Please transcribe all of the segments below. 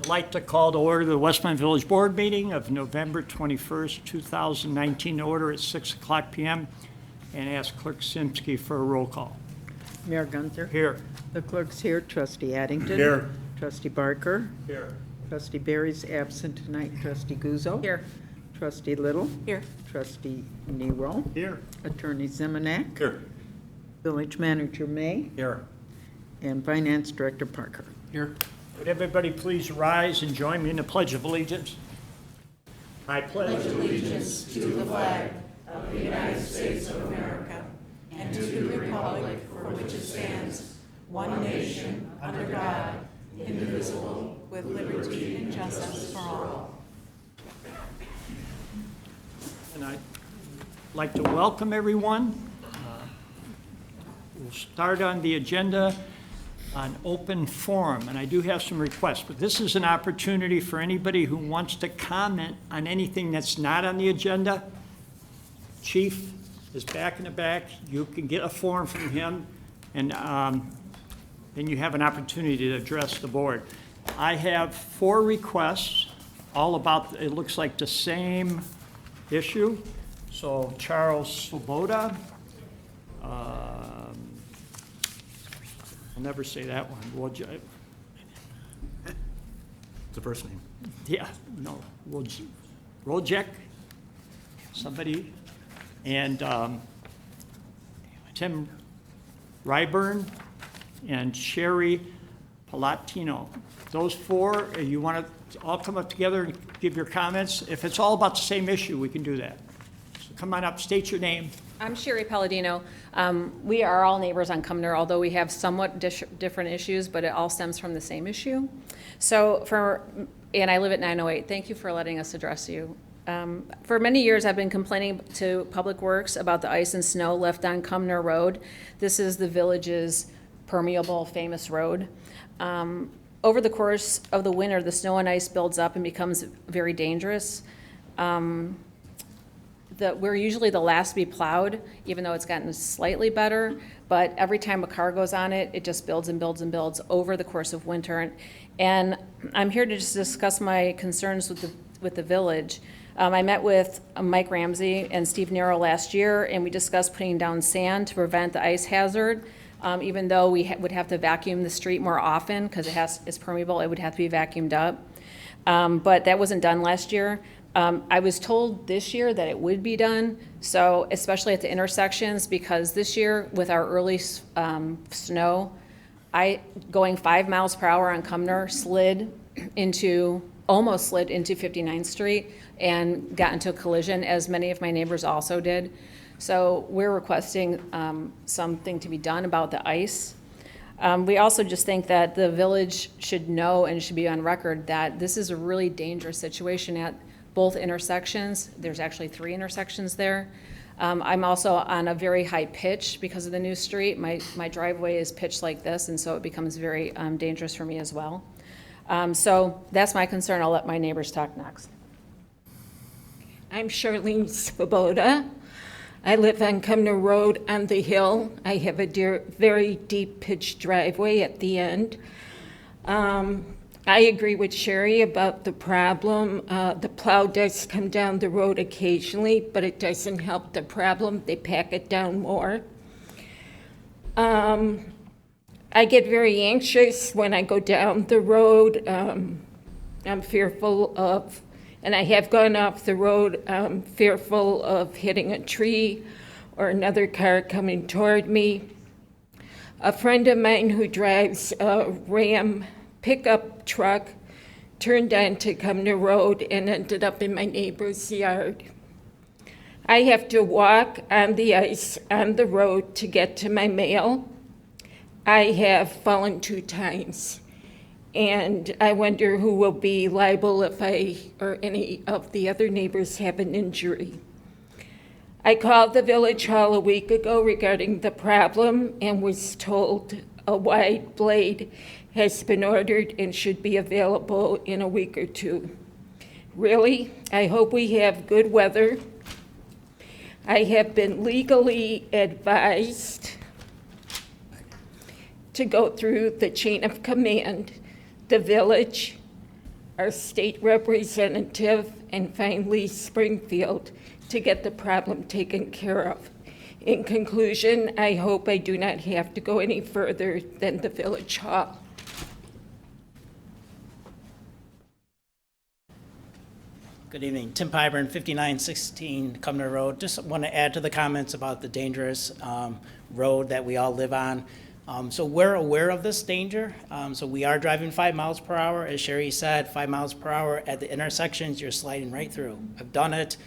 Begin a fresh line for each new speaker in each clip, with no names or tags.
like to call to order the Westmont Village Board meeting of November 21st, 2019, order at 6 o'clock p.m. and ask Clerk Simsky for a roll call.
Mayor Gunther.
Here.
The clerk's here. Trustee Addington.
Here.
Trustee Barker.
Here.
Trustee Barry's absent tonight. Trustee Guzzo.
Here.
Trustee Little.
Here.
Trustee Nero.
Here.
Attorney Zemanek.
Here.
Village Manager May.
Here.
And Finance Director Parker.
Here. Would everybody please rise and join me in the Pledge of Allegiance? I pledge
allegiance to the flag of the United States of America and to the republic for which it stands, one nation, under God, indivisible, with liberty and justice for all.
And I'd like to welcome everyone. We'll start on the agenda on open forum, and I do have some requests, but this is an opportunity for anybody who wants to comment on anything that's not on the agenda. Chief is back in the back. You can get a form from him, and then you have an opportunity to address the board. I have 4 requests, all about, it looks like the same issue. So Charles Swoboda, I'll never say that one.
It's the first name.
Yeah, no, Wojcik, somebody, and Tim Ryburn and Sherry Palatino. Those 4, you want to all come up together and give your comments? If it's all about the same issue, we can do that. So come on up, state your name.
I'm Sherry Palladino. We are all neighbors on Cumnor, although we have somewhat different issues, but it all stems from the same issue. And I live at 908. Thank you for letting us address you. For many years, I've been complaining to Public Works about the ice and snow left on Cumnor Road. This is the village's permeable, famous road. Over the course of the winter, the snow and ice builds up and becomes very dangerous. We're usually the last to be plowed, even though it's gotten slightly better, but every time a car goes on it, it just builds and builds and builds over the course of winter. And I'm here to just discuss my concerns with the village. I met with Mike Ramsey and Steve Nero last year, and we discussed putting down sand to prevent the ice hazard. Even though we would have to vacuum the street more often because it's permeable, it would have to be vacuumed up. But that wasn't done last year. I was told this year that it would be done, so especially at the intersections, because this year with our early snow, going 5 miles per hour on Cumnor almost slid into 59th Street and got into a collision, as many of my neighbors also did. So we're requesting something to be done about the ice. We also just think that the village should know and should be on record that this is a really dangerous situation at both intersections. There's actually 3 intersections there. I'm also on a very high pitch because of the new street. My driveway is pitched like this, and so it becomes very dangerous for me as well. So that's my concern. I'll let my neighbors talk next.
I'm Charlene Swoboda. I live on Cumnor Road on the hill. I have a very deep pitched driveway at the end. I agree with Sherry about the problem. The plow does come down the road occasionally, but it doesn't help the problem. They pack it down more. I get very anxious when I go down the road. I'm fearful of, and I have gone off the road, fearful of hitting a tree or another car coming toward me. A friend of mine who drives a Ram pickup truck turned onto Cumnor Road and ended up in my neighbor's yard. I have to walk on the ice on the road to get to my mail. I have fallen 2 times, and I wonder who will be liable if I or any of the other neighbors have an injury. I called the village hall a week ago regarding the problem and was told a wide blade has been ordered and should be available in a week or 2. Really, I hope we have good weather. I have been legally advised to go through the chain of command, the village, our state representative and finally Springfield to get the problem taken care of. In conclusion, I hope I do not have to go any further than the village hall.
Good evening. Tim Pyburn, 5916 Cumner Road. Just want to add to the comments about the dangerous road that we all live on. So we're aware of this danger. So we are driving 5 miles per hour. As Sherry said, 5 miles per hour at the intersections, you're sliding right through. I've done it.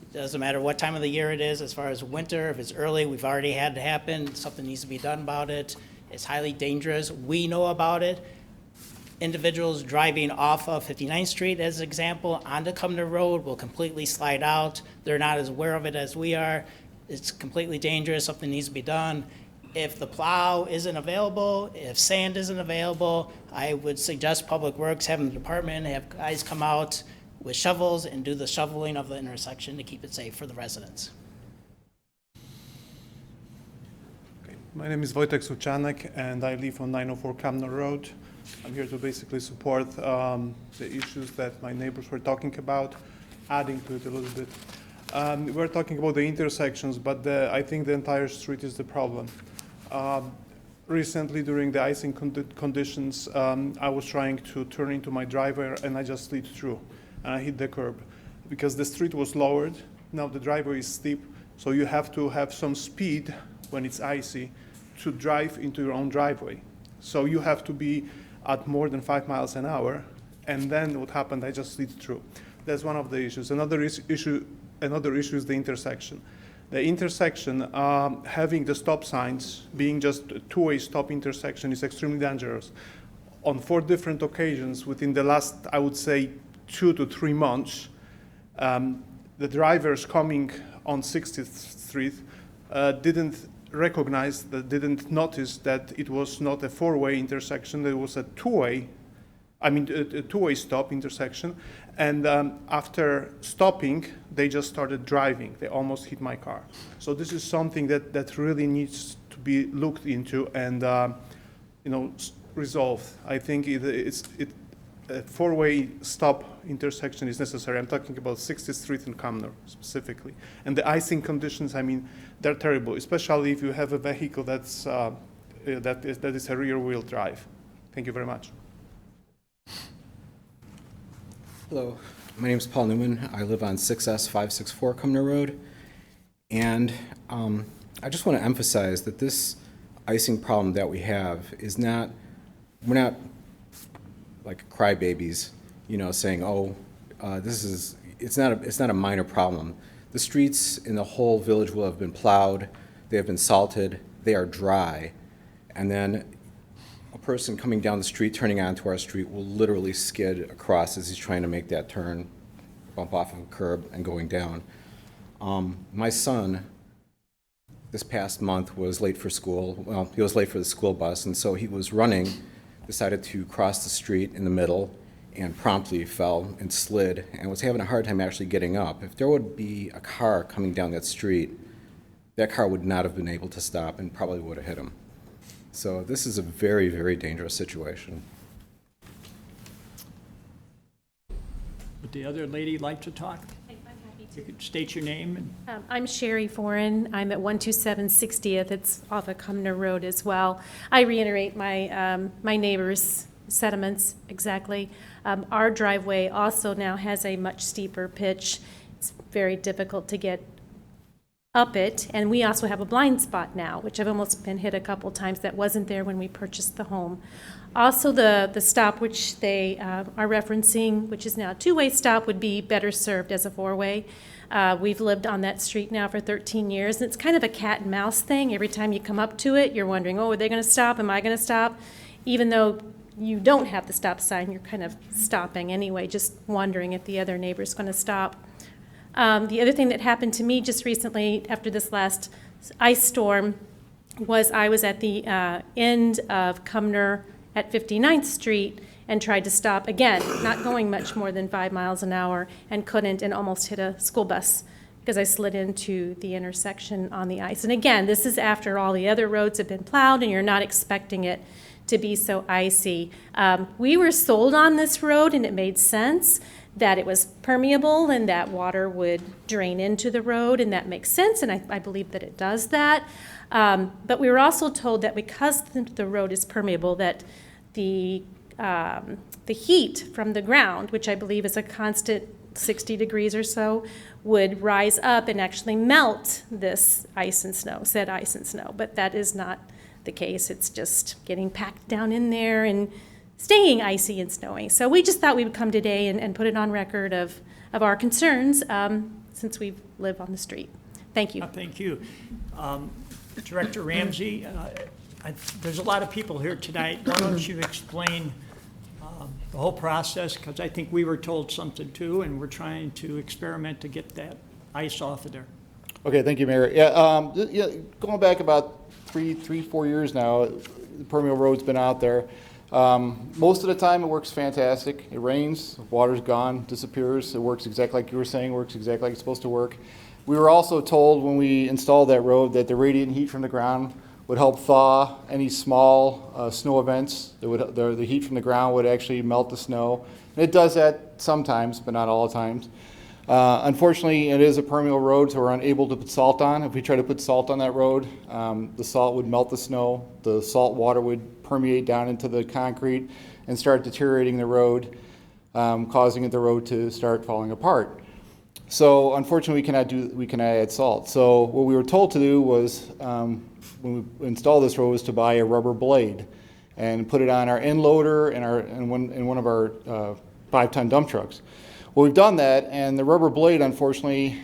It doesn't matter what time of the year it is. As far as winter, if it's early, we've already had it happen. Something needs to be done about it. It's highly dangerous. We know about it. Individuals driving off of 59th Street, as an example, onto Cumner Road will completely slide out. They're not as aware of it as we are. It's completely dangerous. Something needs to be done. If the plow isn't available, if sand isn't available, I would suggest Public Works having the department have guys come out with shovels and do the shoveling of the intersection to keep it safe for the residents.
My name is Wojtek Suchanek, and I live on 904 Cumner Road. I'm here to basically support the issues that my neighbors were talking about, adding to it a little bit. We're talking about the intersections, but I think the entire street is the problem. Recently, during the icing conditions, I was trying to turn into my driveway, and I just slid through, and I hit the curb. Because the street was lowered, now the driveway is steep, so you have to have some speed when it's icy to drive into your own driveway. So you have to be at more than 5 miles an hour, and then what happened, I just slid through. That's one of the issues. Another issue is the intersection. The intersection, having the stop signs being just a two-way stop intersection is extremely dangerous. On 4 different occasions within the last, I would say, 2 to 3 months, the drivers coming on 60th Street didn't notice that it was not a 4-way intersection, it was a two-way stop intersection. And after stopping, they just started driving. They almost hit my car. So this is something that really needs to be looked into and resolved. I think a 4-way stop intersection is necessary. I'm talking about 60th Street and Cumner specifically. And the icing conditions, I mean, they're terrible, especially if you have a vehicle that is a rear-wheel drive. Thank you very much.
Hello, my name is Paul Newman. I live on 6S564 Cumner Road. And I just want to emphasize that this icing problem that we have is we're not like crybabies, saying, it's not a minor problem. The streets in the whole village will have been plowed, they have been salted, they are dry, and then a person coming down the street, turning onto our street, will literally skid across as he's trying to make that turn, bump off of a curb and going down. My son, this past month, was late for school. Well, he was late for the school bus, and so he was running, decided to cross the street in the middle, and promptly fell and slid and was having a hard time actually getting up. If there would be a car coming down that street, that car would not have been able to stop and probably would have hit him. So this is a very, very dangerous situation.
Would the other lady like to talk?
I'm happy
You could state your name and
I'm Sherry Foran. I'm at 127 60th. It's off of Cumner Road as well. I reiterate my neighbor's sentiments exactly. Our driveway also now has a much steeper pitch. It's very difficult to get up it, and we also have a blind spot now, which I've almost been hit a couple times that wasn't there when we purchased the home. Also, the stop which they are referencing, which is now a two-way stop, would be better served as a four-way. We've lived on that street now for 13 years, and it's kind of a cat and mouse thing. Every time you come up to it, you're wondering, oh, are they going to stop? Am I going to stop? Even though you don't have the stop sign, you're kind of stopping anyway, just wondering if the other neighbor's going to stop. The other thing that happened to me just recently after this last ice storm was I was at the end of Cumner at 59th Street and tried to stop, again, not going much more than 5 miles an hour, and couldn't, and almost hit a school bus because I slid into the intersection on the ice. And again, this is after all the other roads have been plowed and you're not expecting it to be so icy. We were sold on this road, and it made sense that it was permeable and that water would drain into the road, and that makes sense, and I believe that it does that. But we were also told that because the road is permeable, that the heat from the ground, which I believe is a constant 60 degrees or so, would rise up and actually melt this ice and snow, said ice and snow. But that is not the case. It's just getting packed down in there and staying icy and snowy. So we just thought we would come today and put it on record of our concerns since we live on the street. Thank you.
Thank you. Director Ramsey, there's a lot of people here tonight. Why don't you explain the whole process? Because I think we were told something too, and we're trying to experiment to get that ice off of there.
Okay, thank you, Mayor. Yeah, going back about 4 years now, the permeable road's been out there. Most of the time it works fantastic. It rains, water's gone, disappears. It works exactly like you were saying, works exactly like it's supposed to work. We were also told when we installed that road that the radiant heat from the ground would help thaw any small snow events. The heat from the ground would actually melt the snow. And it does that sometimes, but not all the times. Unfortunately, it is a permeable road, so we're unable to put salt on. If we try to put salt on that road, the salt would melt the snow. The salt water would permeate down into the concrete and start deteriorating the road, causing the road to start falling apart. So unfortunately, we cannot add salt. So what we were told to do was, when we installed this road, was to buy a rubber blade and put it on our end loader and one of our 5-ton dump trucks. Well, we've done that, and the rubber blade, unfortunately,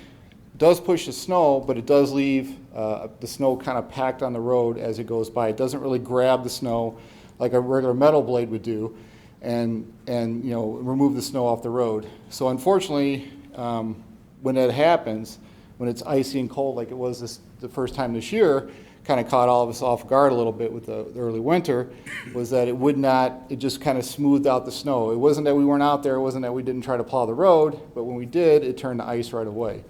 does push the snow, but it does leave the snow kind of packed on the road as it goes by. It doesn't really grab the snow like a regular metal blade would do, and remove the snow off the road. So unfortunately, when that happens, when it's icy and cold like it was the first time this year, kind of caught all of us off guard a little bit with the early winter, was that it just kind of smoothed out the snow. It wasn't that we weren't out there, it wasn't that we didn't try to plow the road, but when we did, it turned to ice right away.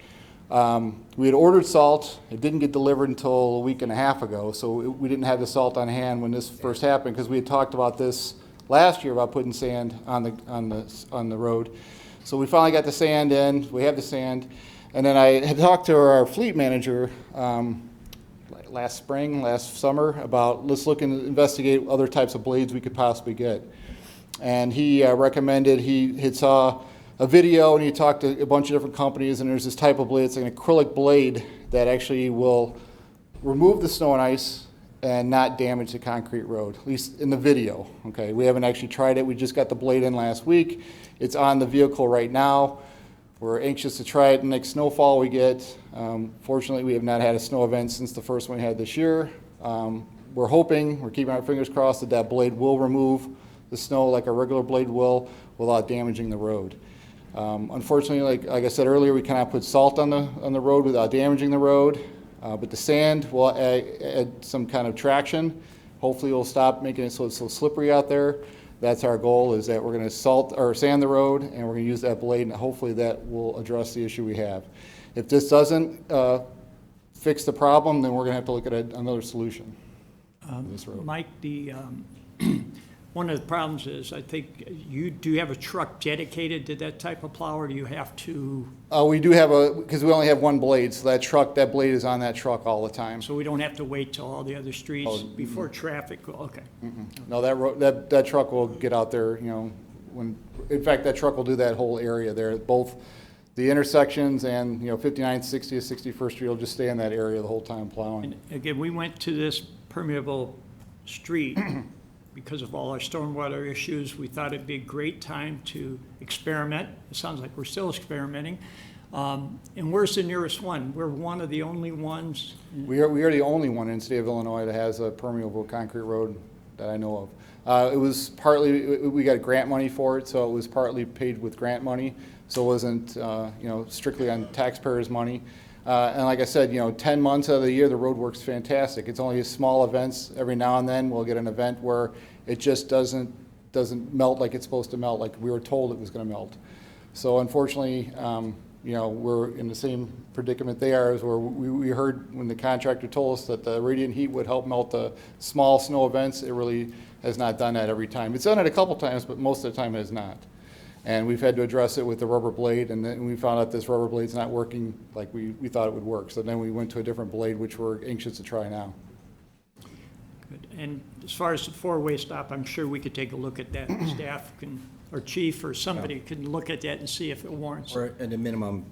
We had ordered salt. It didn't get delivered until a week and a half ago, so we didn't have the salt on hand when this first happened, because we had talked about this last year about putting sand on the road. So we finally got the sand in. We have the sand, and then I had talked to our fleet manager last summer about let's look and investigate other types of blades we could possibly get. And he recommended, he had saw a video and he talked to a bunch of different companies, and there's this type of blade. It's an acrylic blade that actually will remove the snow and ice and not damage the concrete road, at least in the video. Okay, we haven't actually tried it. We just got the blade in last week. It's on the vehicle right now. We're anxious to try it the next snowfall we get. Fortunately, we have not had a snow event since the first one we had this year. We're keeping our fingers crossed that blade will remove the snow like a regular blade will without damaging the road. Unfortunately, like I said earlier, we cannot put salt on the road without damaging the road. But the sand will add some kind of traction. Hopefully, it will stop making it so it's so slippery out there. That's our goal, is that we're going to sand the road, and we're going to use that blade, and hopefully that will address the issue we have. If this doesn't fix the problem, then we're going to have to look at another solution on this road.
Mike, one of the problems is, I think, do you have a truck dedicated to that type of plow, or do you have to?
We do have because we only have one blade, so that blade is on that truck all the time.
So we don't have to wait till all the other streets before traffic, okay.
No, that truck will get out there, in fact, that truck will do that whole area there, both the intersections and, 59th, 60th, 61st Street will just stay in that area the whole time plowing.
And again, we went to this permeable street because of all our stormwater issues. We thought it'd be a great time to experiment. It sounds like we're still experimenting. And where's the nearest one? We're one of the only ones.
We are the only one in the state of Illinois that has a permeable concrete road that I know of. It was partly, we got grant money for it, so it was partly paid with grant money. So it wasn't, strictly on taxpayers' money. And like I said, 10 months out of the year, the road works fantastic. It's only small events. Every now and then, we'll get an event where it just doesn't melt like it's supposed to melt, like we were told it was going to melt. So unfortunately, we're in the same predicament they are, as where we heard when the contractor told us that the radiant heat would help melt the small snow events. It really has not done that every time. It's done it a couple times, but most of the time it has not. And we've had to address it with the rubber blade, and then we found out this rubber blade's not working like we thought it would work. So then we went to a different blade, which we're anxious to try now.
Good. And as far as the four-way stop, I'm sure we could take a look at that. Staff can, or chief or somebody can look at that and see if it warrants.
Or at a minimum,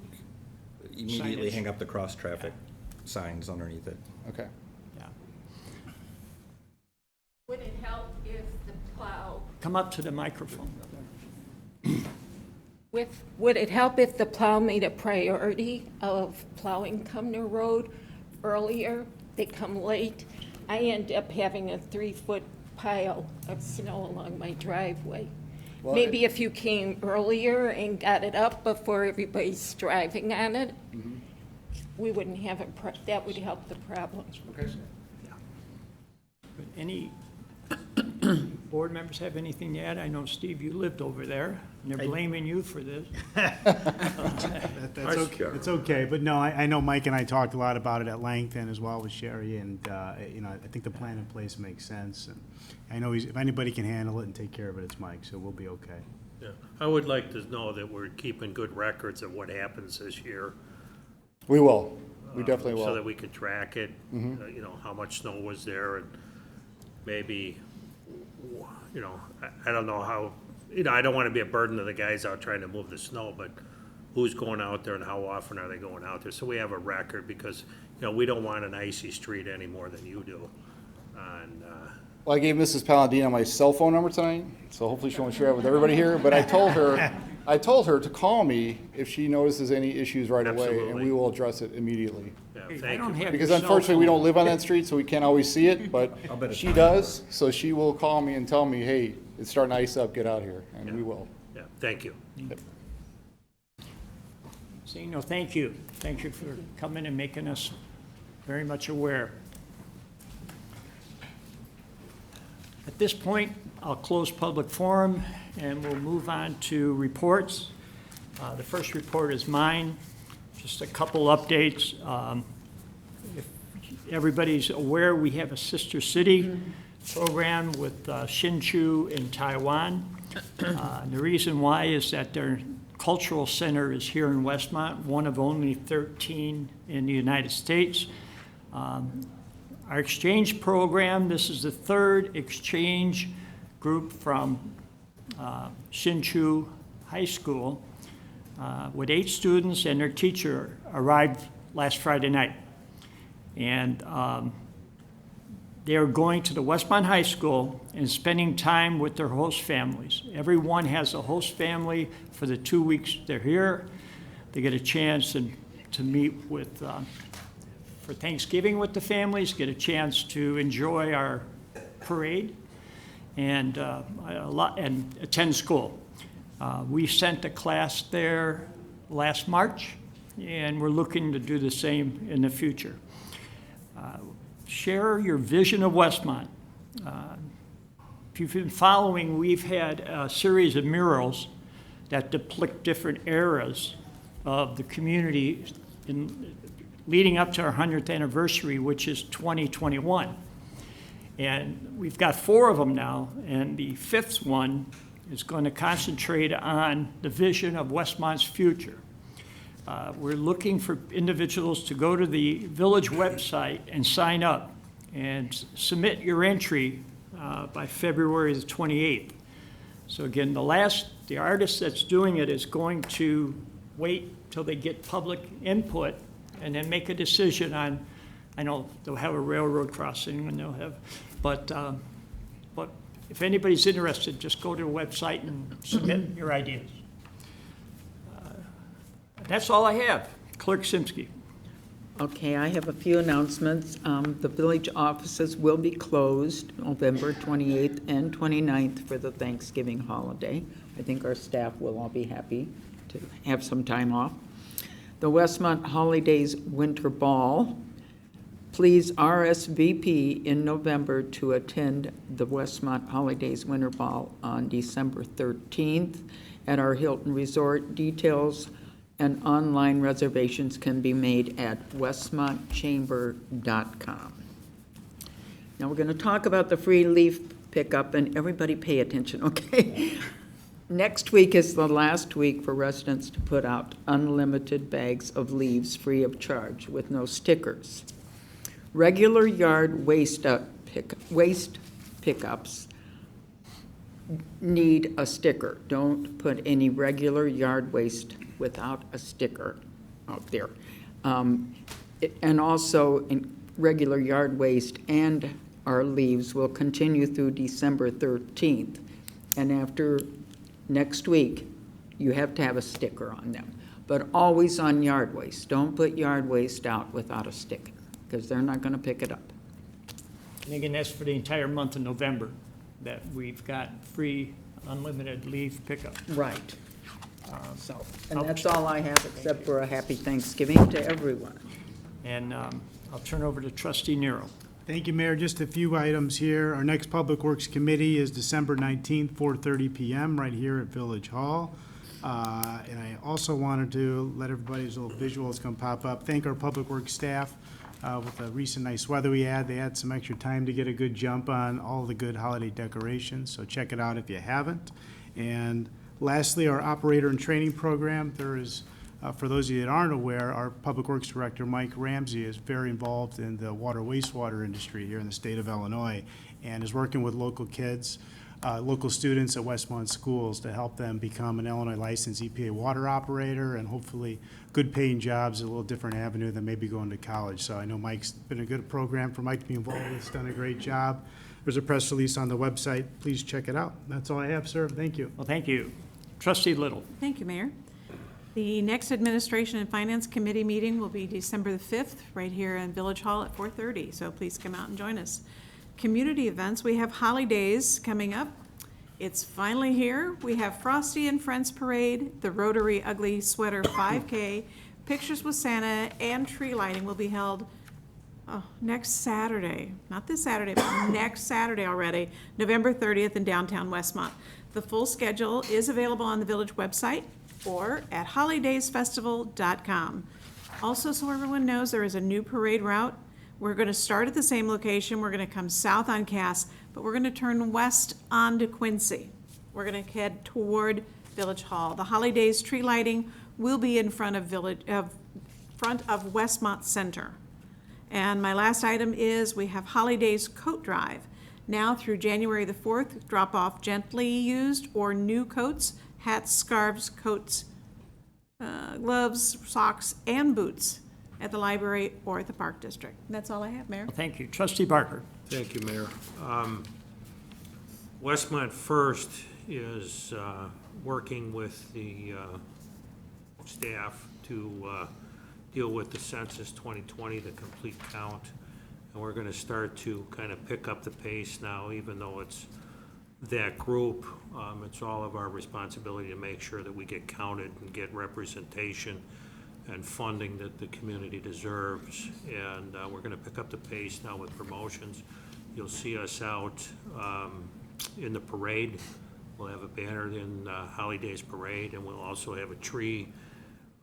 immediately
Signage.
hang up the cross-traffic signs underneath it.
Okay.
Yeah.
Would it help if the plow,
Come up to the microphone.
would it help if the plow made a priority of plowing Cumner Road earlier? They come late. I end up having a 3-foot pile of snow along my driveway.
Well,
Maybe if you came earlier and got it up before everybody's driving on it, we wouldn't have that would help the problem.
Okay.
But any board members have anything to add? I know, Steve, you lived over there, and they're blaming you for this.
That's okay. It's okay, but no, I know Mike and I talked a lot about it at length and as well with Sherry, and, you know, I think the plan in place makes sense. And I know if anybody can handle it and take care of it, it's Mike, so we'll be okay.
Yeah, I would like to know that we're keeping good records of what happens this year.
We will. We definitely will.
So that we can track it, you know, how much snow was there, and maybe, you know, I don't know how, you know, I don't want to be a burden to the guys out trying to move the snow, but who's going out there and how often are they going out there? So we have a record, because, you know, we don't want an icy street any more than you do. And,
Well, I gave Mrs. Palladino my cell phone number tonight, so hopefully she won't share it with everybody here, but I told her to call me if she notices any issues right away, and
Absolutely.
we will address it immediately.
yeah,
I
thank
don't
you.
have
Because
your cell
unfortunately, we
phone.
don't live on that street, so we can't always see it, but
I'll bet it's
she
fine.
does, so she will call me and tell me, hey, it's starting to ice up, get out here, and we will.
Yeah, thank you.
Seeing no, thank you. Thank you for coming and making us very much aware. At this point, I'll close public forum, and we'll move on to reports. The first report is mine, just a couple updates. If everybody's aware, we have a sister city program with Hsinchu in Taiwan. And the reason why is that their cultural center is here in Westmont, one of only 13 in the United States. Our exchange program, this is the third exchange group from Hsinchu High School with 8 students and their teacher arrived last Friday night. And they are going to the Westmont High School and spending time with their host families. Everyone has a host family for the 2 weeks they're here. They get a chance to meet with, for Thanksgiving with the families, get a chance to enjoy our parade and and attend school. We sent a class there last March, and we're looking to do the same in the future. Share your vision of Westmont. If you've been following, we've had a series of murals that depict different eras of the community leading up to our 100th anniversary, which is 2021. And we've got 4 of them now, and the 5th one is going to concentrate on the vision of Westmont's future. We're looking for individuals to go to the village website and sign up and submit your entry by February the 28th. So again, the artist that's doing it is going to wait till they get public input and then make a decision on, I know they'll have a railroad crossing and they'll have, but if anybody's interested, just go to the website and submit your ideas. That's all I have. Clerk Simsky.
Okay, I have a few announcements. The village offices will be closed November 28th and 29th for the Thanksgiving holiday. I think our staff will all be happy to have some time off. The Westmont Holidays Winter Ball. Please RSVP in November to attend the Westmont Holidays Winter Ball on December 13th at our Hilton Resort. Details and online reservations can be made at westmontchamber.com. Now we're going to talk about the free leaf pickup, and everybody pay attention, okay? Next week is the last week for residents to put out unlimited bags of leaves free of charge with no stickers. Regular yard waste pickups need a sticker. Don't put any regular yard waste without a sticker out there. And also, regular yard waste and our leaves will continue through December 13th. And after next week, you have to have a sticker on them. But always on yard waste. Don't put yard waste out without a sticker, because they're not going to pick it up.
And again, that's for the entire month of November, that we've got free unlimited leaf pickup.
Right. And that's all I have, except for a happy Thanksgiving to everyone.
And I'll turn over to Trustee Nero.
Thank you, Mayor. Just a few items here. Our next Public Works Committee is December 19th, 4:30 PM, right here at Village Hall. And I also wanted to let everybody, as little visuals come pop up, thank our Public Works staff. With the recent nice weather we had, they had some extra time to get a good jump on all the good holiday decorations, so check it out if you haven't. And lastly, our operator and training program. There is, for those of you that aren't aware, our Public Works Director, Mike Ramsey, is very involved in the water wastewater industry here in the state of Illinois, and is working with local kids, local students at Westmont schools to help them become an Illinois licensed EPA water operator, and hopefully good paying jobs, a little different avenue than maybe going to college. So I know Mike's been a good program for Mike to be involved with. He's done a great job. There's a press release on the website. Please check it out. That's all I have, sir. Thank you.
Well, thank you. Trustee Little.
Thank you, Mayor. The next Administration and Finance Committee meeting will be December the 5th, right here in Village Hall at 4:30, so please come out and join us. Community events, we have holidays coming up. It's finally here. We have Frosty and Friends Parade, the Rotary Ugly Sweater 5K, Pictures with Santa, and tree lighting will be held next Saturday. Not this Saturday, but next Saturday already, November 30th in downtown Westmont. The full schedule is available on the village website or at holidaysfestival.com. Also, so everyone knows, there is a new parade route. We're going to start at the same location. We're going to come south on Cass, but we're going to turn west onto Quincy. We're going to head toward Village Hall. The holidays tree lighting will be in front of Westmont Center. And my last item is we have Holidays Coat Drive. Now through January the 4th, drop off gently used or new coats, hats, scarves, coats, gloves, socks, and boots at the library or at the Park District. And that's all I have, Mayor.
Well, thank you. Trustee Barker.
Thank you, Mayor. Westmont First is working with the staff to deal with the Census 2020, the complete count. And we're going to start to kind of pick up the pace now, even though it's that group. It's all of our responsibility to make sure that we get counted and get representation and funding that the community deserves. And we're going to pick up the pace now with promotions. You'll see us out in the parade. We'll have a banner in Holidays Parade, and we'll also have a tree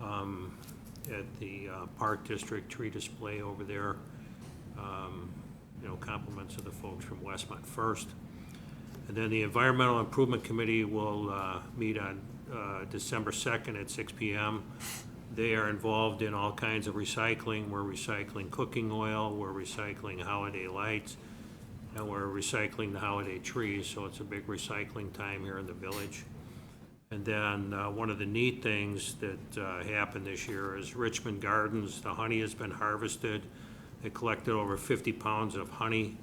at the Park District tree display over there. Compliments of the folks from Westmont First. And then the Environmental Improvement Committee will meet on December 2nd at 6 p.m. They are involved in all kinds of recycling. We're recycling cooking oil, we're recycling holiday lights, and we're recycling the holiday trees, so it's a big recycling time here in the village. And then one of the neat things that happened this year is Richmond Gardens. The honey has been harvested. They collected over 50 pounds of honey,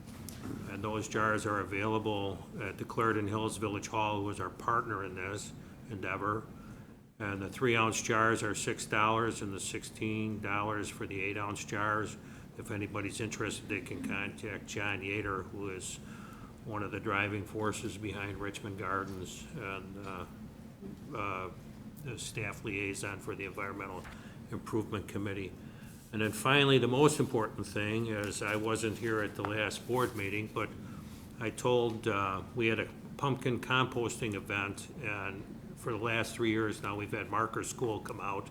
and those jars are available at the Clarendon Hills Village Hall, who is our partner in this endeavor. And the 3-ounce jars are $6, and the $16 for the 8-ounce jars. If anybody's interested, they can contact John Yater, who is one of the driving forces behind Richmond Gardens and the staff liaison for the Environmental Improvement Committee. And then finally, the most important thing is, I wasn't here at the last board meeting, but I told, we had a pumpkin composting event, and for the last 3 years now, we've had Marker School come out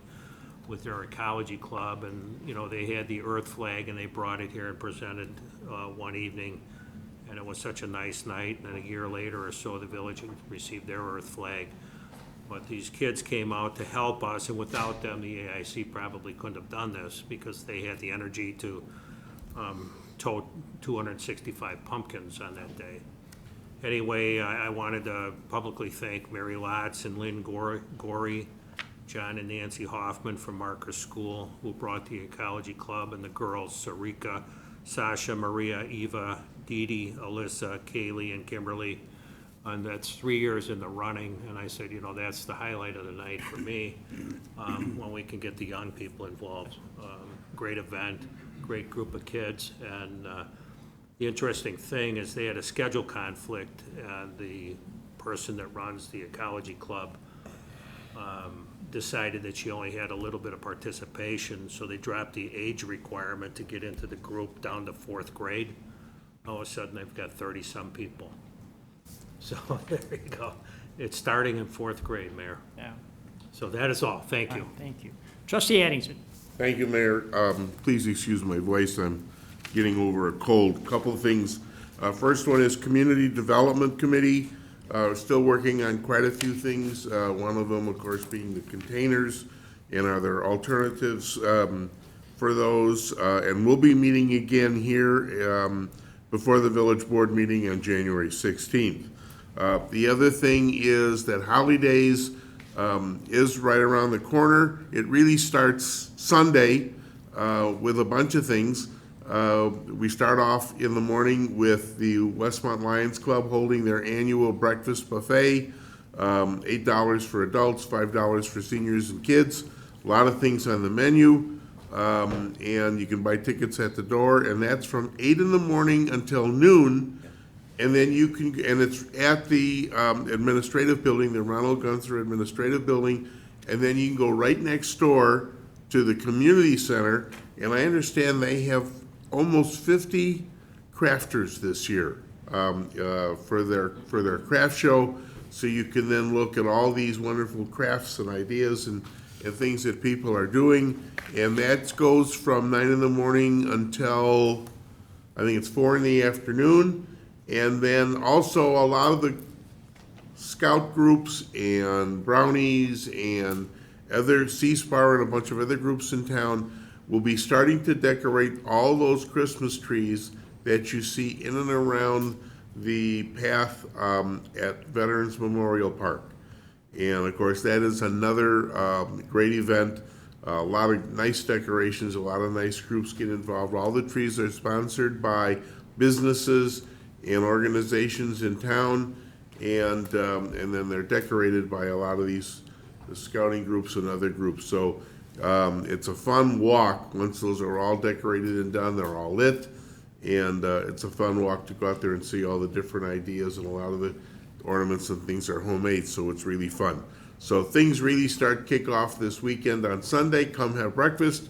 with their ecology club, and they had the earth flag, and they brought it here and presented one evening, and it was such a nice night, and then a year later or so, the village received their earth flag. But these kids came out to help us, and without them, the AIC probably couldn't have done this, because they had the energy to tote 265 pumpkins on that day. Anyway, I wanted to publicly thank Mary Lotz and Lynn Gorey, John and Nancy Hoffman from Marker School, who brought the Ecology Club, and the girls, Sarika, Sasha, Maria, Eva, Dee Dee, Alyssa, Kaylee, and Kimberly. And that's 3 years in the running, and I said, you know, that's the highlight of the night for me, when we can get the young people involved. Great event, great group of kids, and the interesting thing is they had a schedule conflict, and the person that runs the Ecology Club decided that she only had a little bit of participation, so they dropped the age requirement to get into the group down to 4th grade. All of a sudden, they've got 30-some people. So there you go. It's starting in 4th grade, Mayor.
Yeah.
So that is all. Thank
All
you.
right, thank you. Trustee Addington.
Thank you, Mayor. Please excuse my voice. I'm getting over a cold. Couple of things. First one is Community Development Committee. Still working on quite a few things. One of them, of course, being the containers, and are there alternatives for those? And we'll be meeting again here before the village board meeting on January 16th. The other thing is that Holidays is right around the corner. It really starts Sunday with a bunch of things. We start off in the morning with the Westmont Lions Club holding their annual breakfast buffet, $8 for adults, $5 for seniors and kids. A lot of things on the menu, and you can buy tickets at the door, and that's from 8 in the morning until noon. And then you can, and it's at the administrative building, the Ronald Gunther Administrative Building, and then you can go right next door to the community center. And I understand they have almost 50 crafters this year for their craft show. So you can then look at all these wonderful crafts and ideas and things that people are doing. And that goes from 9 in the morning until, I think it's 4 in the afternoon. And then also a lot of the scout groups and brownies and other C-Spar and a bunch of other groups in town will be starting to decorate all those Christmas trees that you see in and around the path at Veterans Memorial Park. And of course, that is another great event. A lot of nice decorations, a lot of nice groups get involved. All the trees are sponsored by businesses and organizations in town, and then they're decorated by a lot of these the scouting groups and other groups. So it's a fun walk. Once those are all decorated and done, they're all lit, and it's a fun walk to go out there and see all the different ideas, and a lot of the ornaments and things are homemade, so it's really fun. So things really kick off this weekend on Sunday. Come have breakfast,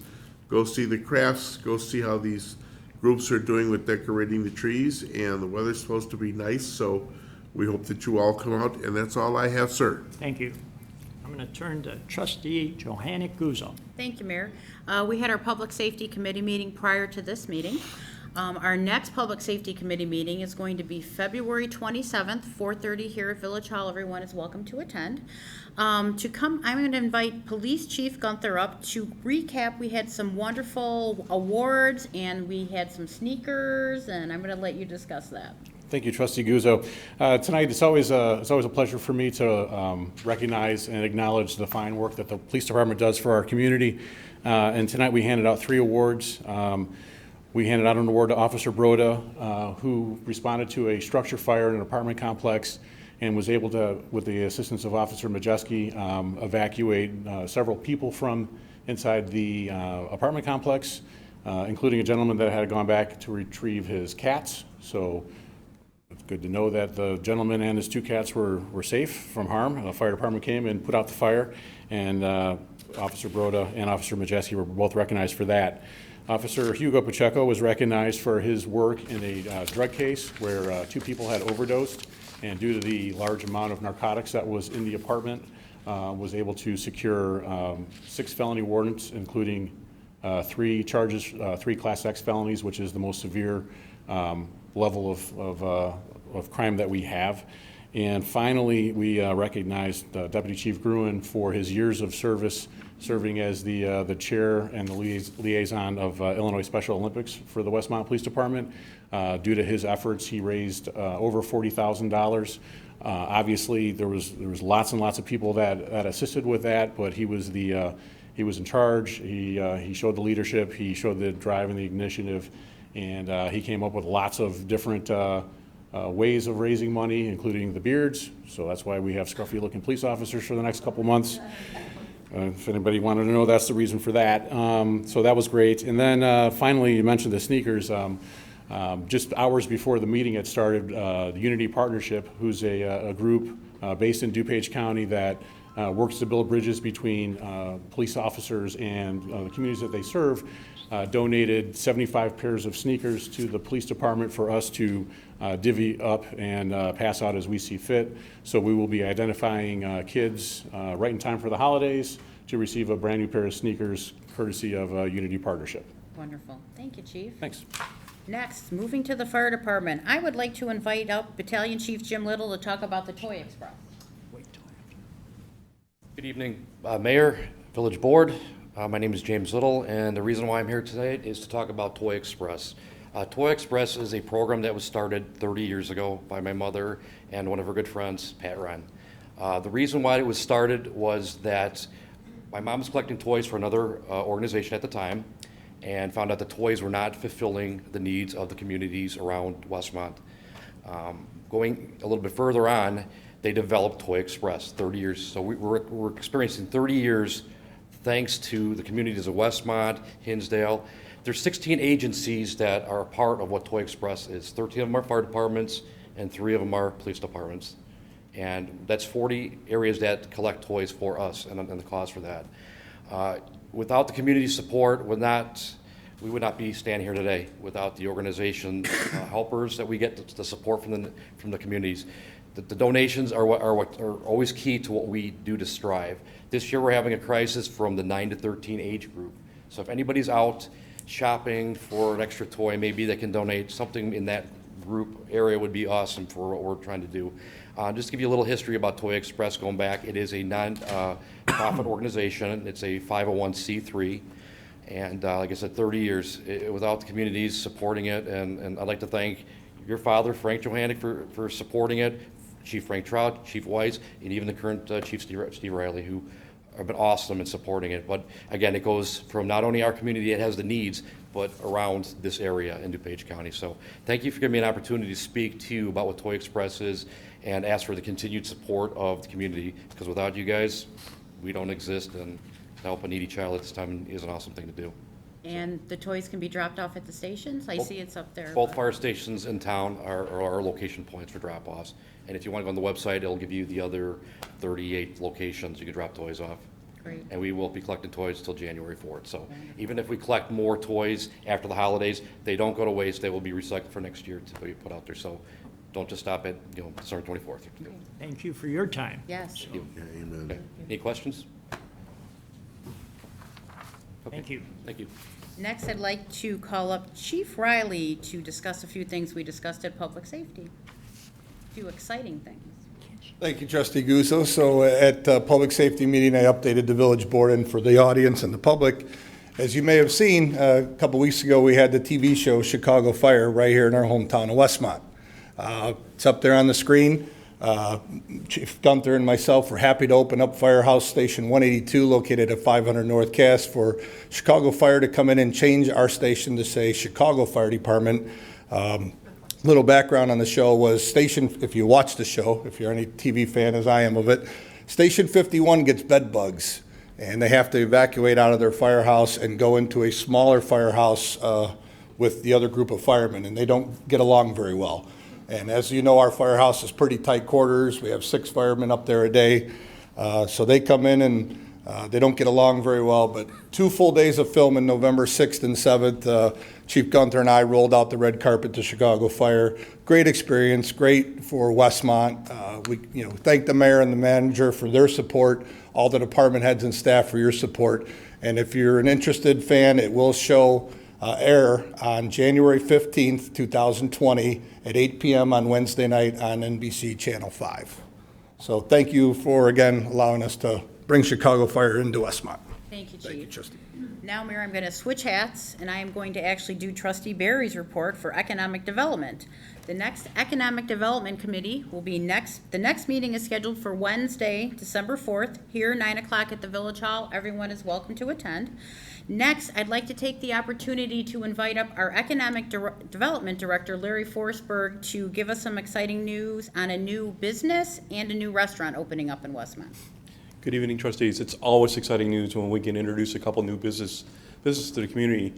go see the crafts, go see how these groups are doing with decorating the trees, and the weather's supposed to be nice, so we hope that you all come out, and that's all I have, sir.
Thank you. I'm going to turn to Trustee Johannick Guzzo.
Thank you, Mayor. We had our Public Safety Committee meeting prior to this meeting. Our next Public Safety Committee meeting is going to be February 27th, 4:30 here at Village Hall. Everyone is welcome to attend. I'm going to invite Police Chief Gunther up to recap. We had some wonderful awards, and we had some sneakers, and I'm going to let you discuss that.
Thank you, Trustee Guzzo. Tonight, it's always a pleasure for me to recognize and acknowledge the fine work that the police department does for our community. And tonight, we handed out 3 awards. We handed out an award to Officer Broda, who responded to a structure fire in an apartment complex and was able to, with the assistance of Officer Majeski, evacuate several people from inside the apartment complex, including a gentleman that had gone back to retrieve his cats. So it's good to know that the gentleman and his 2 cats were safe from harm. The fire department came and put out the fire, and Officer Broda and Officer Majeski were both recognized for that. Officer Hugo Pacheco was recognized for his work in a drug case where 2 people had overdosed, and due to the large amount of narcotics that was in the apartment, was able to secure 6 felony warrants, including 3 charges, 3 Class X felonies, which is the most severe level of crime that we have. And finally, we recognized Deputy Chief Gruen for his years of service, serving as the chair and the liaison of Illinois Special Olympics for the Westmont Police Department. Due to his efforts, he raised over $40,000. Obviously, there was lots and lots of people that assisted with that, but he was in charge. He showed the leadership. He showed the drive and the initiative, and he came up with lots of different ways of raising money, including the beards. So that's why we have scruffy-looking police officers for the next couple months. If anybody wanted to know, that's the reason for that. So that was great. And then finally, you mentioned the sneakers. Just hours before the meeting had started, the Unity Partnership, who's a group based in DuPage County that works to build bridges between police officers and the communities that they serve, donated 75 pairs of sneakers to the police department for us to divvy up and pass out as we see fit. So we will be identifying kids right in time for the holidays to receive a brand new pair of sneakers courtesy of Unity Partnership.
Wonderful. Thank you, Chief.
Thanks.
Next, moving to the fire department, I would like to invite up Battalion Chief Jim Little to talk about the Toy Express.
Good evening, Mayor, Village Board. My name is James Little, and the reason why I'm here today is to talk about Toy Express. Toy Express is a program that was started 30 years ago by my mother and one of her good friends, Pat Wren. The reason why it was started was that my mom was collecting toys for another organization at the time and found out the toys were not fulfilling the needs of the communities around Westmont. Going a little bit further on, they developed Toy Express 30 years. So we're experiencing 30 years thanks to the communities of Westmont, Hinsdale. There's 16 agencies that are a part of what Toy Express is. 13 of them are fire departments and 3 of them are police departments. And that's 40 areas that collect toys for us and the cost for that. Without the community support, we would not be standing here today without the organization helpers that we get, the support from the communities. The donations are what are always key to what we do to strive. This year we're having a crisis from the 9 to 13 age group. So if anybody's out shopping for an extra toy, maybe they can donate something in that group area would be awesome for what we're trying to do. Just to give you a little history about Toy Express going back, it is a non-profit organization. It's a 501c3. And like I said, 30 years without the communities supporting it. And I'd like to thank your father, Frank Johannick, for supporting it, Chief Frank Trout, Chief Weiss, and even the current Chief Steve Riley, who have been awesome in supporting it. But again, it goes from not only our community that has the needs, but around this area in DuPage County. So thank you for giving me an opportunity to speak to you about what Toy Express is and ask for the continued support of the community, because without you guys, we don't exist, and to help a needy child at this time is an awesome thing to do.
And the toys can be dropped off at the stations? I see it's up there.
Both fire stations in town are our location points for drop-offs. And if you want to go on the website, it'll give you the other 38 locations you can drop toys off.
Great.
And we will be collecting toys till January 4th. So even if we collect more toys after the holidays, they don't go to waste. They will be recycled for next year to be put out there. So don't just stop at December 24th.
Thank you for your time.
Yes.
Thank you. Okay. Any questions? Okay.
Thank you.
Thank you.
Next, I'd like to call up Chief Riley to discuss a few things we discussed at Public Safety. A few exciting things.
Thank you, Trustee Guzzo. So at Public Safety meeting, I updated the village board, and for the audience and the public, as you may have seen, a couple weeks ago, we had the TV show Chicago Fire right here in our hometown of Westmont. It's up there on the screen. Chief Gunther and myself were happy to open up Firehouse Station 182 located at 500 North Cass for Chicago Fire to come in and change our station to say Chicago Fire Department. Little background on the show was station, if you watch the show, if you're any TV fan as I am of it, Station 51 gets bed bugs and they have to evacuate out of their firehouse and go into a smaller firehouse with the other group of firemen, and they don't get along very well. And as you know, our firehouse is pretty tight quarters. We have 6 firemen up there a day. So they come in and they don't get along very well. But 2 full days of filming, November 6th and 7th, Chief Gunther and I rolled out the red carpet to Chicago Fire. Great experience, great for Westmont. We thank the mayor and the manager for their support, all the department heads and staff for your support. And if you're an interested fan, it will show air on January 15th, 2020 at 8 p.m. on Wednesday night on NBC Channel 5. So thank you for, again, allowing us to bring Chicago Fire into Westmont.
Thank you, Chief.
Thank you, Trustee.
Now, Mayor, I'm going to switch hats, and I am going to actually do Trustee Barry's report for Economic Development. The next Economic Development Committee will be the next meeting is scheduled for Wednesday, December 4th, here, 9 o'clock at the Village Hall. Everyone is welcome to attend. Next, I'd like to take the opportunity to invite up our Economic Development Director, Larry Forsberg, to give us some exciting news on a new business and a new restaurant opening up in Westmont.
Good evening, trustees. It's always exciting news when we can introduce a couple new businesses to the community.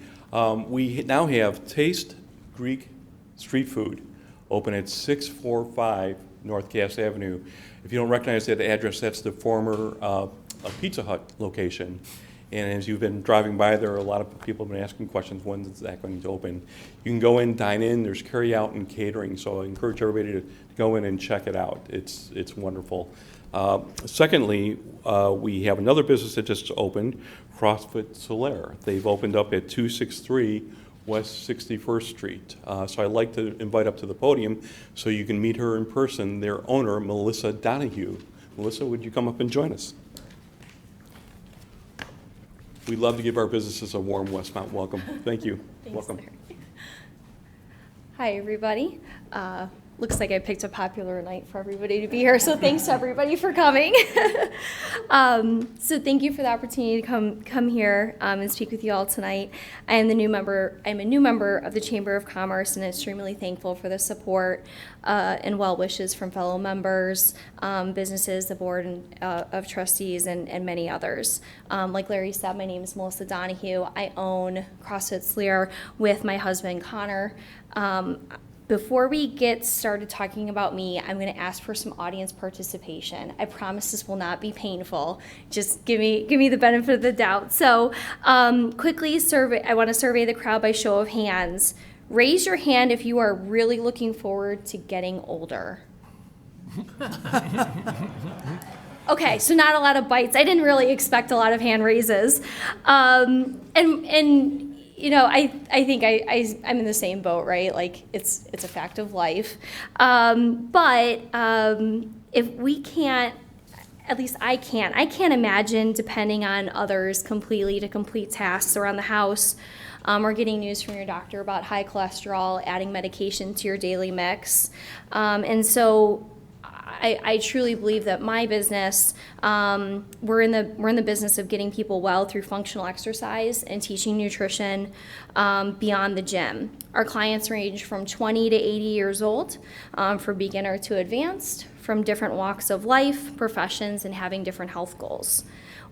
We now have Taste Greek Street Food open at 645 North Cass Avenue. If you don't recognize that address, that's the former Pizza Hut location. And as you've been driving by there, a lot of people have been asking questions, when is that going to open? You can go in, dine in, there's carry out and catering, so I encourage everybody to go in and check it out. It's wonderful. Secondly, we have another business that just opened, CrossFit Solaire. They've opened up at 263 West 61st Street. So I'd like to invite up to the podium so you can meet her in person, their owner, Melissa Donahue. Melissa, would you come up and join us? We'd love to give our businesses a warm Westmont welcome. Thank you.
Thanks,
Welcome.
Larry. Hi, everybody. Looks like I picked a popular night for everybody to be here, so thanks to everybody for coming. So thank you for the opportunity to come here and speak with you all tonight. I'm a new member of the Chamber of Commerce, and extremely thankful for the support and well wishes from fellow members, businesses, the board of trustees, and many others. Like Larry said, my name is Melissa Donahue. I own CrossFit Solaire with my husband Connor. Before we get started talking about me, I'm going to ask for some audience participation. I promise this will not be painful. Just give me the benefit of the doubt. So quickly I want to survey the crowd by show of hands. Raise your hand if you are really looking forward to getting older. Okay, so not a lot of bites. I didn't really expect a lot of hand raises. And you know, I think I'm in the same boat, right? Like, it's a fact of life. But if we can't, at least I can't imagine depending on others completely to complete tasks around the house, or getting news from your doctor about high cholesterol, adding medication to your daily mix. And so I truly believe that my business, we're in the business of getting people well through functional exercise and teaching nutrition beyond the gym. Our clients range from 20 to 80 years old, for beginner to advanced, from different walks of life, professions, and having different health goals.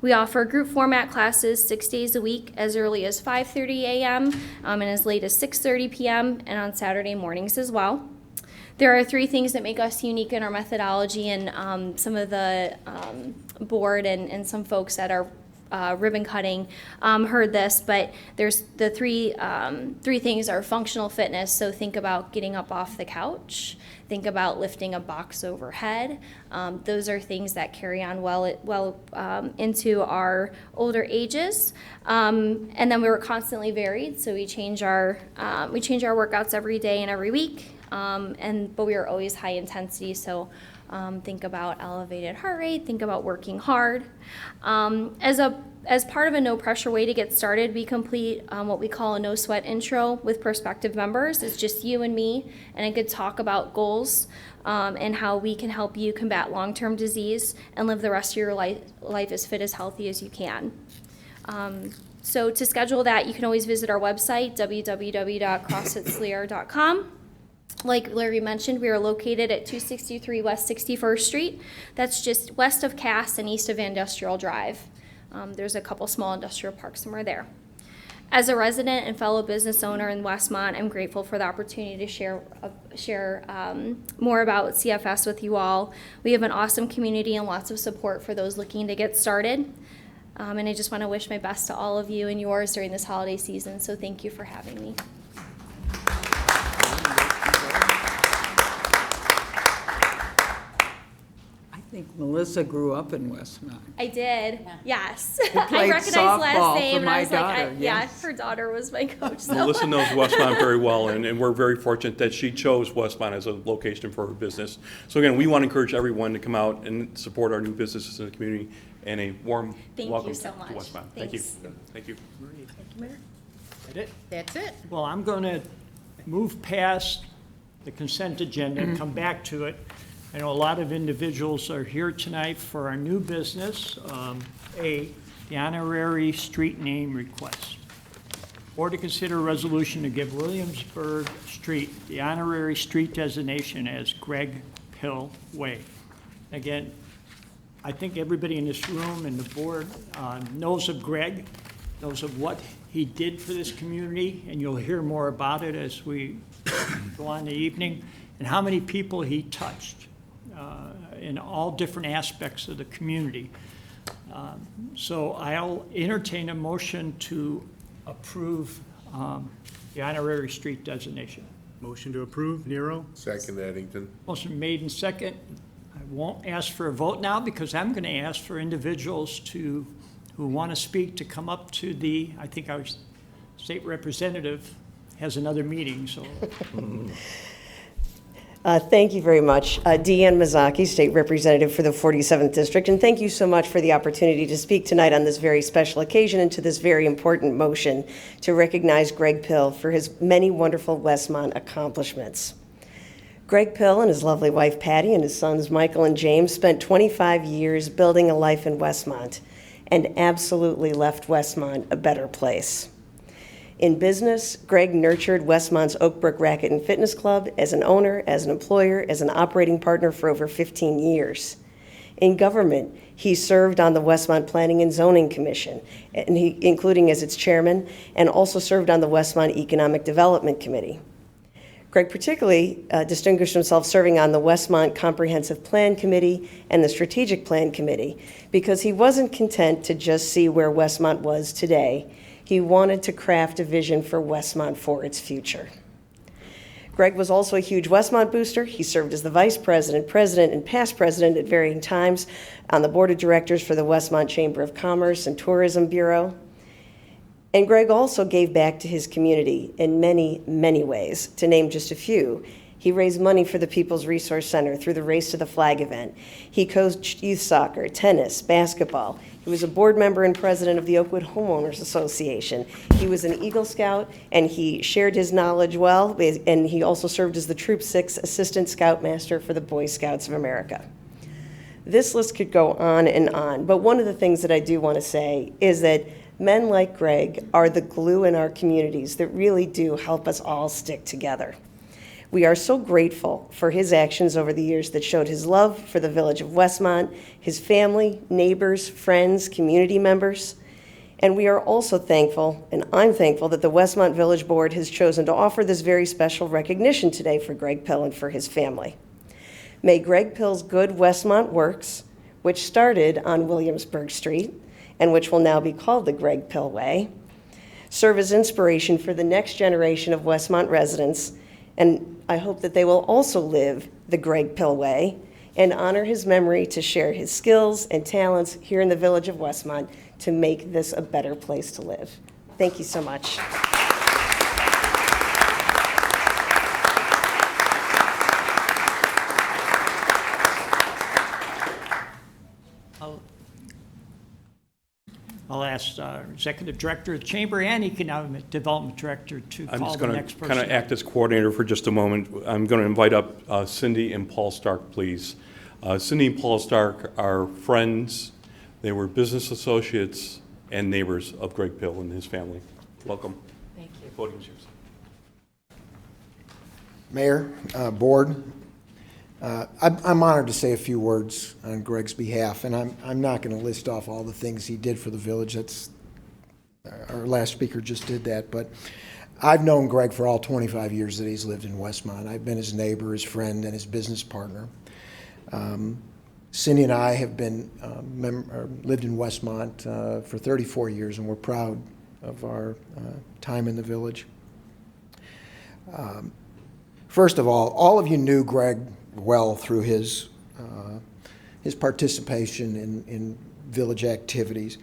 We offer group format classes 6 days a week, as early as 5:30 a.m. And as late as 6:30 p.m. and on Saturday mornings as well. There are 3 things that make us unique in our methodology, and some of the board and some folks that are ribbon cutting heard this, but there's the three things are functional fitness. So think about getting up off the couch, think about lifting a box overhead. Those are things that carry on well into our older ages. And then we were constantly varied, so we change our workouts every day and every week. But we are always high intensity, so think about elevated heart rate, think about working hard. As part of a no pressure way to get started, we complete what we call a no sweat intro with prospective members. It's just you and me and a good talk about goals and how we can help you combat long-term disease and live the rest of your life as fit, as healthy as you can. So to schedule that, you can always visit our website, www.crossfitsolaire.com. Like Larry mentioned, we are located at 263 West 61st Street. That's just west of Cass and east of Industrial Drive. There's a couple small industrial parks somewhere there. As a resident and fellow business owner in Westmont, I'm grateful for the opportunity to share more about CFS with you all. We have an awesome community and lots of support for those looking to get started. And I just want to wish my best to all of you and yours during this holiday season, so thank you for having me.
I think Melissa grew up in Westmont.
I did, yes.
Who
I
played
recognized
softball
last
for
name, and
my
I was like,
daughter,
yeah,
yes.
her daughter was my coach. So.
Melissa knows Westmont very well, and we're very fortunate that she chose Westmont as a location for her business. So again, we want to encourage everyone to come out and support our new businesses in the community, and a warm
Thank
welcome
you so
to
much.
Westmont. Thank you.
Thanks.
Thank you.
Thank you, Mayor.
That it?
That's it.
Well, I'm going to move past the consent agenda and come back to it. I know a lot of individuals are here tonight for our new business, the honorary street name request. Or to consider a resolution to give Williamsburg Street the honorary street designation as Greg Pill Way. Again, I think everybody in this room and the board knows of Greg, knows of what he did for this community, and you'll hear more about it as we go on the evening, and how many people he touched in all different aspects of the community. So I'll entertain a motion to approve the honorary street designation.
Motion to approve, Nero?
Second, Addington.
Motion made and second. I won't ask for a vote now because I'm going to ask for individuals who want to speak to come up to I think our state representative has another meeting, so.
Thank you very much. Deanne Mazzocchi, State Representative for the 47th District, and thank you so much for the opportunity to speak tonight on this very special occasion and to this very important motion to recognize Greg Pill for his many wonderful Westmont accomplishments. Greg Pill and his lovely wife Patty and his sons Michael and James spent 25 years building a life in Westmont and absolutely left Westmont a better place. In business, Greg nurtured Westmont's Oakbrook Racket and Fitness Club as an owner, as an employer, as an operating partner for over 15 years. In government, he served on the Westmont Planning and Zoning Commission, and including as its chairman, and also served on the Westmont Economic Development Committee. Greg particularly distinguished himself serving on the Westmont Comprehensive Plan Committee and the Strategic Plan Committee because he wasn't content to just see where Westmont was today. He wanted to craft a vision for Westmont for its future. Greg was also a huge Westmont booster. He served as the vice president, president, and past president at varying times on the board of directors for the Westmont Chamber of Commerce and Tourism Bureau. And Greg also gave back to his community in many, many ways. To name just a few, he raised money for the People's Resource Center through the Race to the Flag event. He coached youth soccer, tennis, basketball. He was a board member and president of the Oakwood Homeowners Association. He was an Eagle Scout, and he shared his knowledge well, and he also served as the Troop 6 Assistant Scoutmaster for the Boy Scouts of America. This list could go on, but one of the things that I do want to say is that men like Greg are the glue in our communities that really do help us all stick together. We are so grateful for his actions over the years that showed his love for the village of Westmont, his family, neighbors, friends, community members. And we are also thankful, and I'm thankful, that the Westmont Village Board has chosen to offer this very special recognition today for Greg Pill and for his family. May Greg Pill's good Westmont works, which started on Williamsburg Street, and which will now be called the Greg Pill Way, serve as inspiration for the next generation of Westmont residents, and I hope that they will also live the Greg Pill Way and honor his memory to share his skills and talents here in the village of Westmont to make this a better place to live. Thank you so much.
I'll ask Executive Director of the Chamber and Economic Development Director to
I'm
call
just
the
going
next
to
person.
kind of act as coordinator for just a moment. I'm going to invite up Cindy and Paul Stark, please. Cindy and Paul Stark are friends. They were business associates and neighbors of Greg Pill and his family. Welcome.
Thank you.
The podium's yours.
Mayor, board, I'm honored to say a few words on Greg's behalf, and I'm not going to list off all the things he did for the village. That's our last speaker just did that, but I've known Greg for all 25 years that he's lived in Westmont. I've been his neighbor, his friend, and his business partner. Cindy and I have been lived in Westmont for 34 years, and we're proud of our time in the village. First of all of you knew Greg well through his his participation in village activities.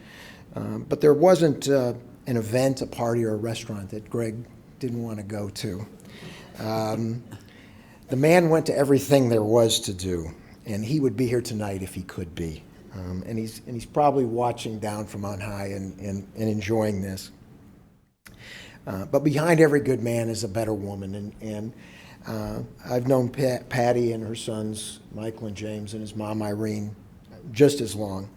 But there wasn't an event, a party, or a restaurant that Greg didn't want to go to. The man went to everything there was to do, and he would be here tonight if he could be. And he's probably watching down from on high and enjoying this. But behind every good man is a better woman, and I've known Patty and her sons, Michael and James, and his mom, Irene, just as long.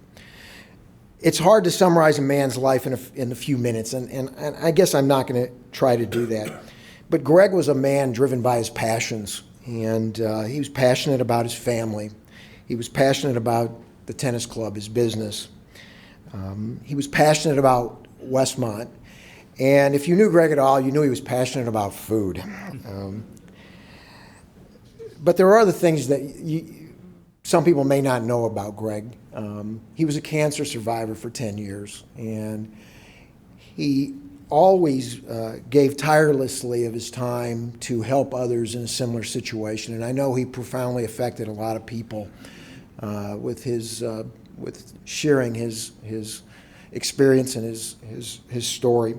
It's hard to summarize a man's life in a few minutes, and I guess I'm not going to try to do that. But Greg was a man driven by his passions, and he was passionate about his family. He was passionate about the tennis club, his business. He was passionate about Westmont. And if you knew Greg at all, you knew he was passionate about food. But there are other things that some people may not know about Greg. He was a cancer survivor for 10 years, and he always gave tirelessly of his time to help others in a similar situation. And I know he profoundly affected a lot of people with sharing his experience and his story.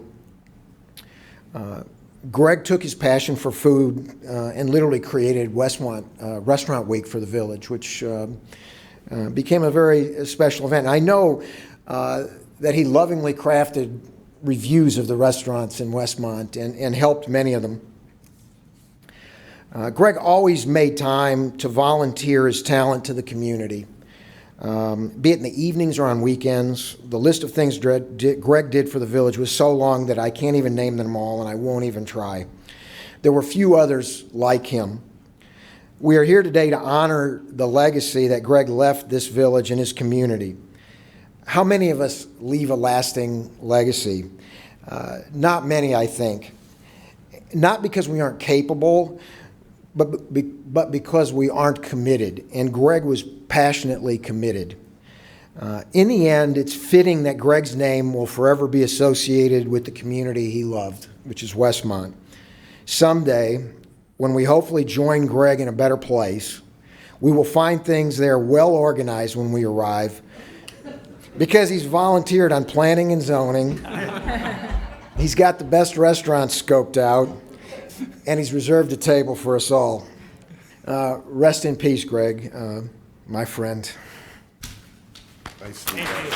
Greg took his passion for food and literally created Westmont Restaurant Week for the village, which became a very special event. I know that he lovingly crafted reviews of the restaurants in Westmont and helped many of them. Greg always made time to volunteer his talent to the community, be it in the evenings or on weekends. The list of things Greg did for the village was so long that I can't even name them all, and I won't even try. There were few others like him. We are here today to honor the legacy that Greg left this village and his community. How many of us leave a lasting legacy? Not many, I think. Not because we aren't capable, but because we aren't committed. And Greg was passionately committed. In the end, it's fitting that Greg's name will forever be associated with the community he loved, which is Westmont. Someday, when we hopefully join Greg in a better place, we will find things there well organized when we arrive, because he's volunteered on planning and zoning. He's got the best restaurants scoped out, and he's reserved a table for us all. Rest in peace, Greg, my friend.
Nicely
Thank
done.
you.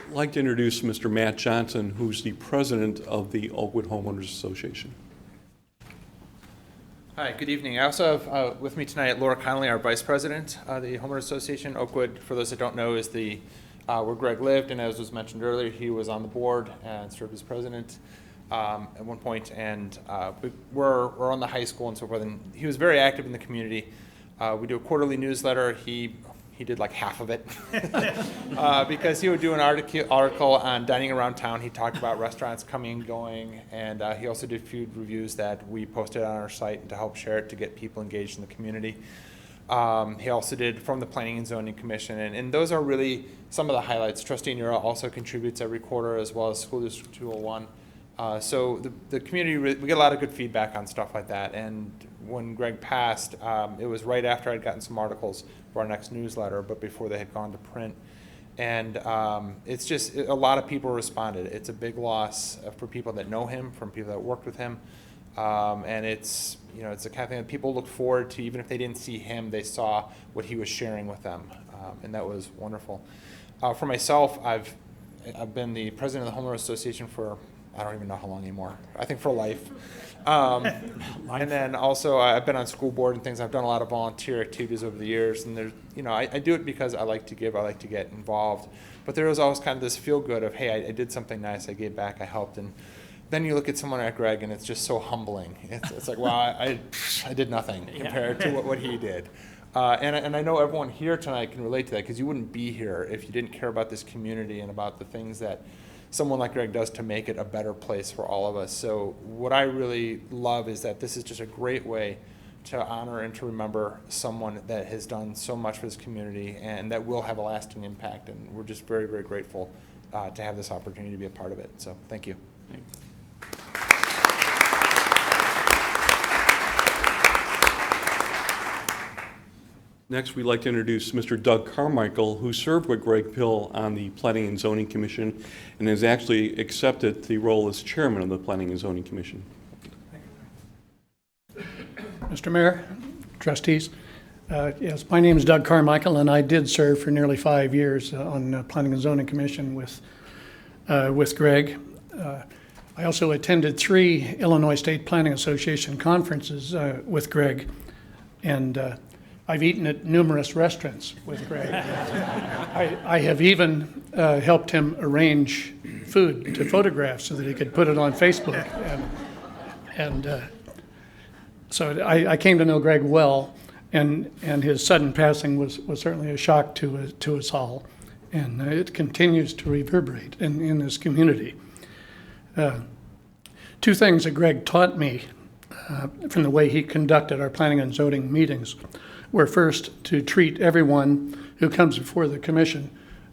I'd like to introduce Mr. Matt Johnson, who's the president of the Oakwood Homeowners Association.
Hi, good evening. I also have with me tonight Laura Connolly, our vice president of the Homeowners Association. Oakwood, for those that don't know, is the where Greg lived, and as was mentioned earlier, he was on the board and served as president at one point. And we're on the high school and so forth. And he was very active in the community. We do a quarterly newsletter. He did like half of it because he would do an article on dining around town. He talked about restaurants coming and going, and he also did food reviews that we posted on our site and to help share it to get people engaged in the community. He also did from the Planning and Zoning Commission, and those are really some of the highlights. Trustee Nura also contributes every quarter, as well as School District 201. So the community, we get a lot of good feedback on stuff like that. And when Greg passed, it was right after I'd gotten some articles for our next newsletter, but before they had gone to print. And it's just, a lot of people responded. It's a big loss for people that know him, from people that worked with him. And it's, it's the kind of thing that people look forward to. Even if they didn't see him, they saw what he was sharing with them. And that was wonderful. For myself, I've been the president of the Homeowners Association for, I don't even know how long anymore. I think for life. And then also I've been on school board and things. I've done a lot of volunteer activities over the years, and there's, I do it because I like to give, I like to get involved. But there was always kind of this feel good of, hey, I did something nice, I gave back, I helped. And then you look at someone like Greg, and it's just so humbling. It's like, wow, I did nothing compared to what he did. And I know everyone here tonight can relate to that, because you wouldn't be here if you didn't care about this community and about the things that someone like Greg does to make it a better place for all of us. So what I really love is that this is just a great way to honor and to remember someone that has done so much for this community and that will have a lasting impact. And we're just very, very grateful to have this opportunity to be a part of it. So thank you.
Next, we'd like to introduce Mr. Doug Carmichael, who served with Greg Pill on the Planning and Zoning Commission and has actually accepted the role as chairman of the Planning and Zoning Commission.
Mr. Mayor, trustees, yes, my name is Doug Carmichael, and I did serve for nearly 5 years on the Planning and Zoning Commission with Greg. I also attended 3 Illinois State Planning Association conferences with Greg, and I've eaten at numerous restaurants with Greg. I have even helped him arrange food to photograph so that he could put it on Facebook. So I came to know Greg well, and his sudden passing was certainly a shock to us all, and it continues to reverberate in this community. 2 things that Greg taught me from the way he conducted our planning and zoning meetings were, first, to treat everyone who comes before the commission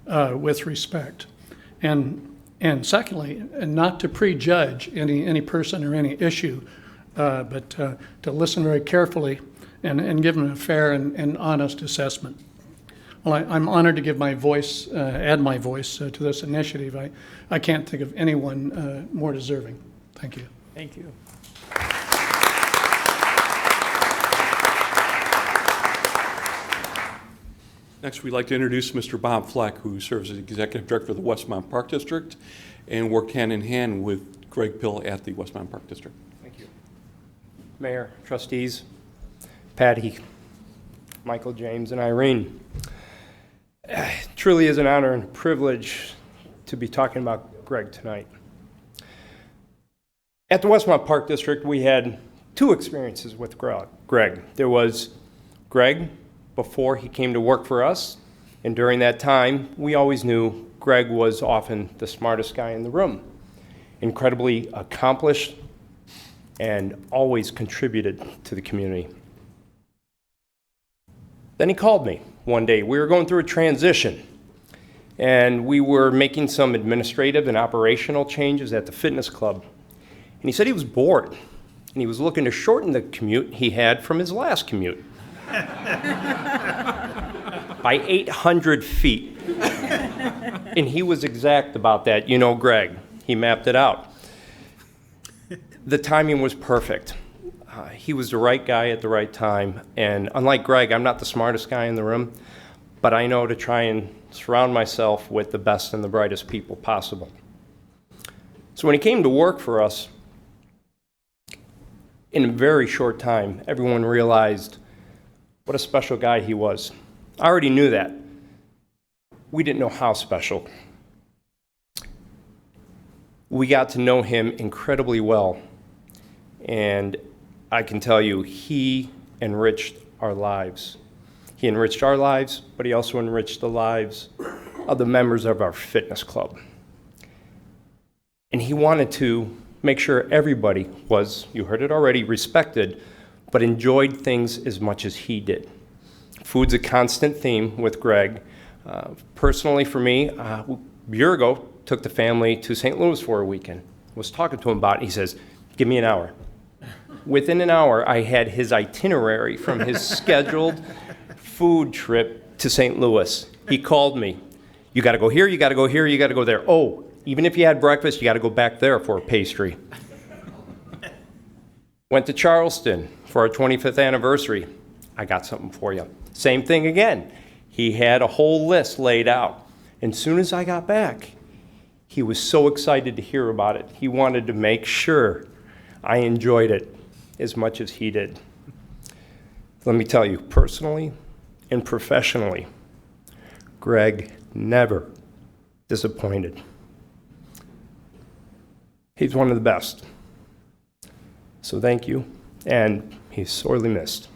with respect, and secondly, not to prejudge any person or any issue, but to listen very carefully and give them a fair and honest assessment. Well, I'm honored to give my voice, add my voice to this initiative. I can't think of anyone more deserving. Thank you.
Thank you.
Next, we'd like to introduce Mr. Bob Fleck, who serves as Executive Director of the Westmont Park District and worked hand in hand with Greg Pill at the Westmont Park District.
Thank you. Mayor, trustees, Patty, Michael, James, and Irene. It truly is an honor and a privilege to be talking about Greg tonight. At the Westmont Park District, we had 2 experiences with Greg. There was Greg before he came to work for us, and during that time, we always knew Greg was often the smartest guy in the room, incredibly accomplished, and always contributed to the community. Then he called me one day. We were going through a transition, and we were making some administrative and operational changes at the fitness club. And he said he was bored, and he was looking to shorten the commute he had from his last commute by 800 feet. And he was exact about that. You know Greg. He mapped it out. The timing was perfect. He was the right guy at the right time. And unlike Greg, I'm not the smartest guy in the room, but I know to try and surround myself with the best and the brightest people possible. So when he came to work for us, in a very short time, everyone realized what a special guy he was. I already knew that. We didn't know how special. We got to know him incredibly well, and I can tell you, he enriched our lives. He enriched our lives, but he also enriched the lives of the members of our fitness club. And he wanted to make sure everybody was, you heard it already, respected, but enjoyed things as much as he did. Food's a constant theme with Greg. Personally for me, a year ago, took the family to St. Louis for a weekend. Was talking to him about it. He says, give me an hour. Within an hour, I had his itinerary from his scheduled food trip to St. Louis. He called me. You got to go here, you got to go here, you got to go there. Oh, even if you had breakfast, you got to go back there for a pastry. Went to Charleston for our 25th anniversary. I got something for you. Same thing again. He had a whole list laid out. And as soon as I got back, he was so excited to hear about it. He wanted to make sure I enjoyed it as much as he did. Let me tell you, personally and professionally, Greg never disappointed. He's one of the best. So thank you, and he's sorely missed.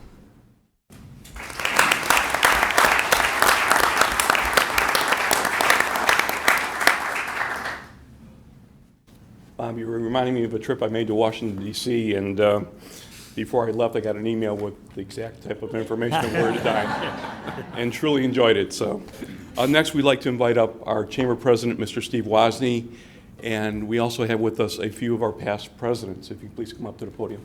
Bob, you were reminding me of a trip I made to Washington, D.C., and before I left, I got an email with the exact type of information of where to dine, and truly enjoyed it. So, next, we'd like to invite up our Chamber President, Mr. Steve Wozni, and we also have with us a few of our past presidents. If you please come up to the podium.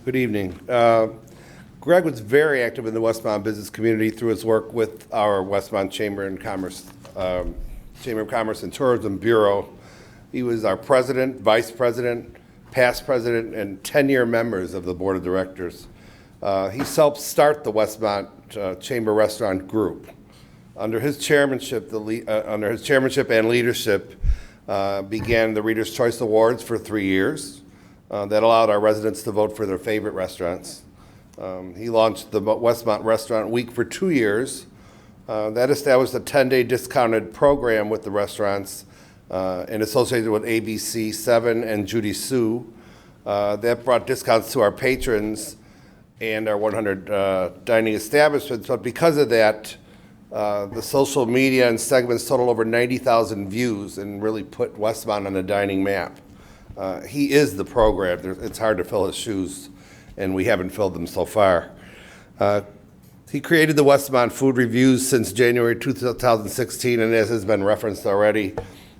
Good evening. Greg was very active in the Westmont business community through his work with our Westmont Chamber of Commerce and Tourism Bureau. He was our president, vice president, past president, and 10-year members of the board of directors. He helped start the Westmont Chamber Restaurant Group. Under his chairmanship, and leadership, began the Reader's Choice Awards for 3 years. That allowed our residents to vote for their favorite restaurants. He launched the Westmont Restaurant Week for 2 years. That established a 10-day discounted program with the restaurants and associated with ABC, 7, and Judy Sue. That brought discounts to our patrons and our 100 dining establishments. But because of that, the social media and segments total over 90,000 views and really put Westmont on the dining map. He is the program. It's hard to fill his shoes, and we haven't filled them so far. He created the Westmont Food Reviews since January 2016, and as has been referenced already,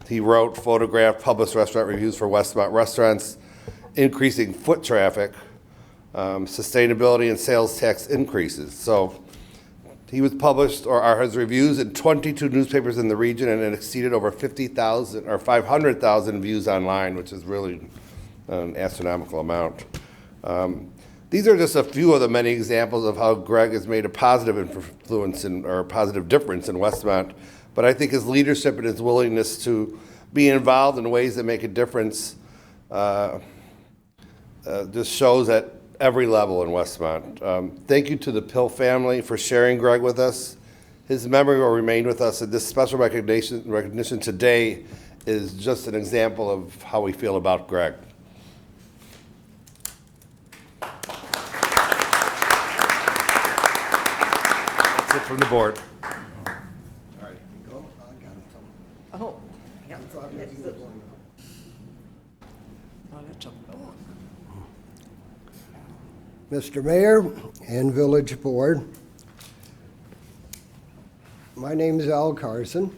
he wrote, photographed, published restaurant reviews for Westmont restaurants, increasing foot traffic, sustainability, and sales tax increases. So he was published, or are his reviews, in 22 newspapers in the region, and it exceeded over 50,000 or 500,000 views online, which is really an astronomical amount. These are just a few of the many examples of how Greg has made a positive influence or a positive difference in Westmont. But I think his leadership and his willingness to be involved in ways that make a difference just shows at every level in Westmont. Thank you to the Pill family for sharing Greg with us. His memory will remain with us, and this special recognition today is just an example of how we feel about Greg. That's it from the board.
Oh, yeah.
Mr. Mayor and Village Board, my name is Al Carson.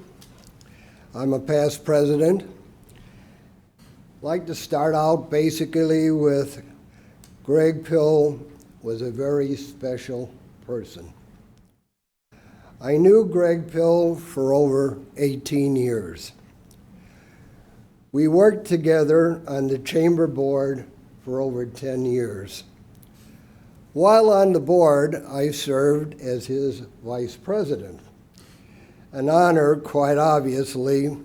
I'm a past president. I'd like to start out basically with Greg Pill was a very special person. I knew Greg Pill for over 18 years. We worked together on the chamber board for over 10 years. While on the board, I served as his vice president. An honor, quite obviously,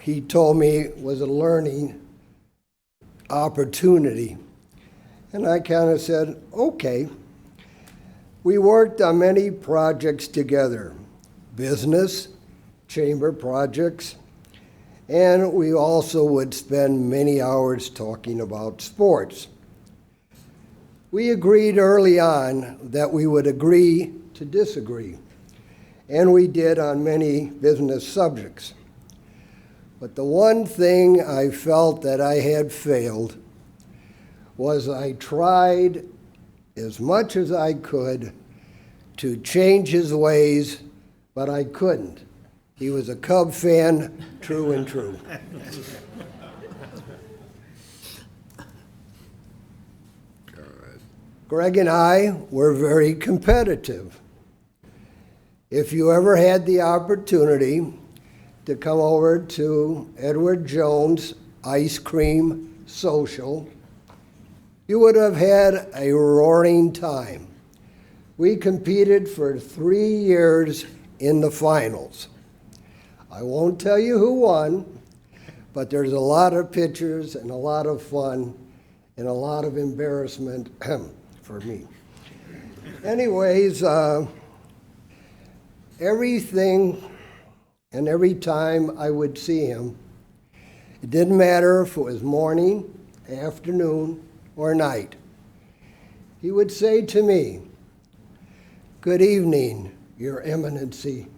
he told me was a learning opportunity. And I kind of said, okay. We worked on many projects together, business, chamber projects, and we also would spend many hours talking about sports. We agreed early on that we would agree to disagree, and we did on many business subjects. But the one thing I felt that I had failed was I tried as much as I could to change his ways, but I couldn't. He was a Cub fan, true and true. Greg and I were very competitive. If you ever had the opportunity to come over to Edward Jones Ice Cream Social, you would have had a roaring time. We competed for 3 years in the finals. I won't tell you who won, but there's a lot of pictures and a lot of fun and a lot of embarrassment for me. Anyways, everything and every time I would see him, it didn't matter if it was morning, afternoon, or night. He would say to me, "Good evening, Your Eminency."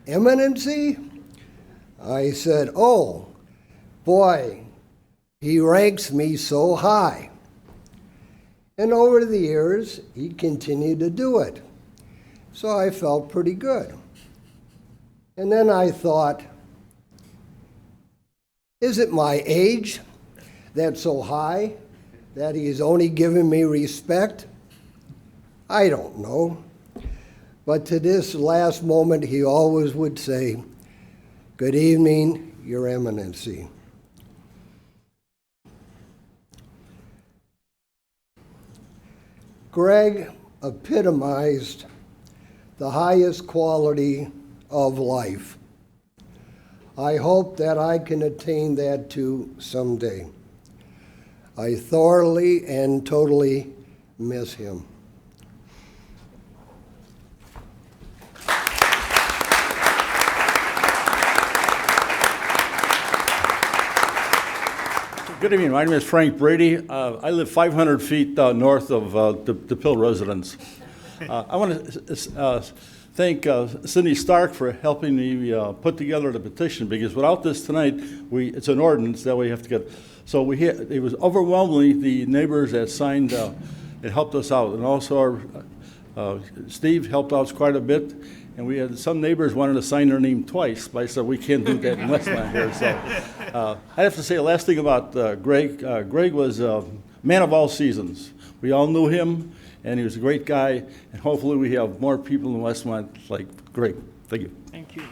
Eminency? I said, "Oh, boy, he ranks me so high." And over the years, he continued to do it. So I felt pretty good. And then I thought, is it my age that's so high? that he's only given me respect? I don't know. But to this last moment, he always would say, "Good evening, Your Eminency." Greg epitomized the highest quality of life. I hope that I can attain that too someday. I thoroughly and totally miss him.
Good evening. My name is Frank Brady. I live 500 feet north of the Pill residence. I want to thank Cindy Stark for helping me put together the petition, because without this tonight, it's an ordinance that we have to get. So it was overwhelmingly the neighbors that signed, it helped us out. And also Steve helped us quite a bit. And we had some neighbors wanted to sign their name twice, but I said we can't do that in Westmont here. So I have to say, the last thing about Greg. Greg was a man of all seasons. We all knew him, and he was a great guy. And hopefully we have more people in Westmont like Greg. Thank you.
Thank you.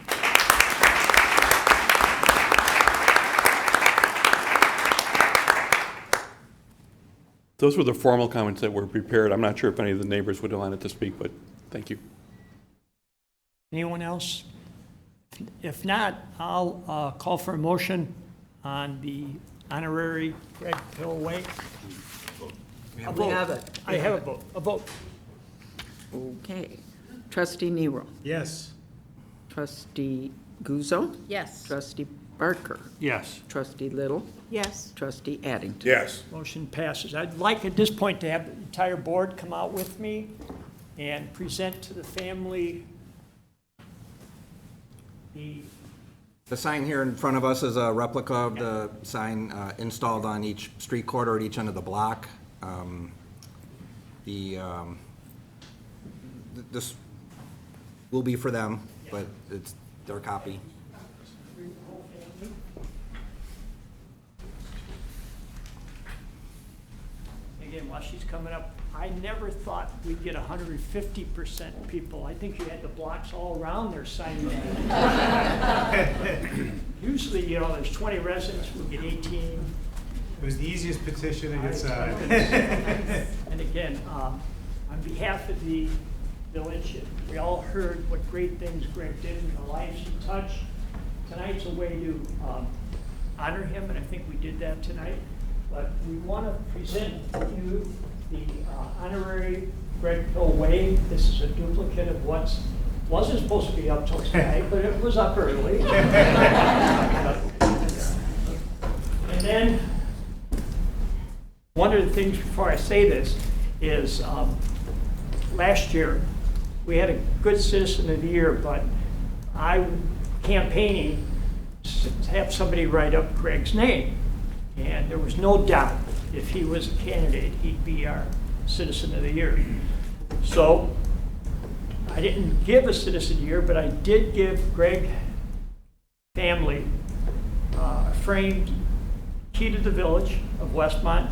Those were the formal comments that were prepared. I'm not sure if any of the neighbors would have wanted to speak, but thank you.
Anyone else? If not, I'll call for a motion on the honorary Greg Pillway.
We have it.
I have a vote. A vote.
Okay. Trustee Nero.
Yes.
Trustee Guzzo.
Yes.
Trustee Barker.
Yes.
Trustee Little.
Yes.
Trustee Addington.
Yes.
Motion passes. I'd like at this point to have the entire board come out with me and present to the family
The sign here in front of us is a replica of the sign installed on each street corner at each end of the block. This will be for them, but it's their copy.
Again, while she's coming up, I never thought we'd get 150% people. I think you had the blocks all around there signing it. Usually, you know, there's 20 residents, we get 18.
It was the easiest petition to get signed.
And again, on behalf of the village, we all heard what great things Greg did and the lives he touched. Tonight's a way to honor him, and I think we did that tonight. But we want to present to you the honorary Greg Pillway. This is a duplicate of wasn't supposed to be up till tonight, but it was up early. And then, one of the things before I say this is last year we had a good Citizen of the Year, but I campaigning to have somebody write up Greg's name. And there was no doubt if he was a candidate, he'd be our Citizen of the Year. So I didn't give a Citizen of the Year, but I did give Greg family a framed key to the village of Westmont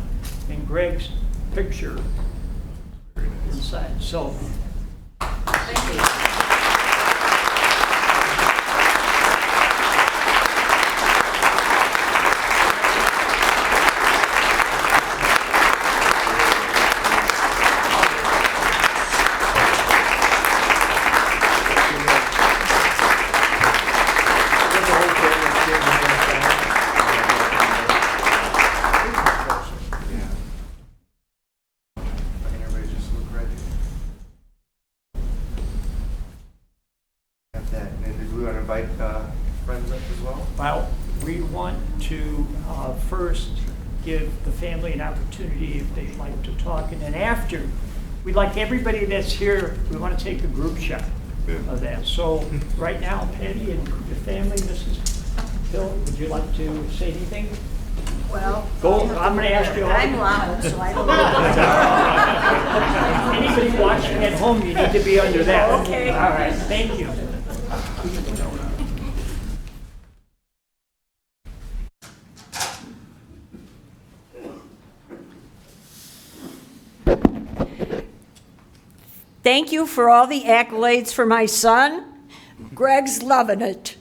and Greg's picture inside. So thank you. Well, we want to first give the family an opportunity if they'd like to talk, and then after, we'd like everybody that's here, we want to take a group shot of that. So right now, Patty and your family, Mrs. Hill, would you like to say anything?
Well,
Go, I'm going to ask you.
I'm loud, so I don't know.
Anybody watching at home, you need to be under that.
Okay.
All right, thank you.
Thank you for all the accolades for my son. Greg's loving it.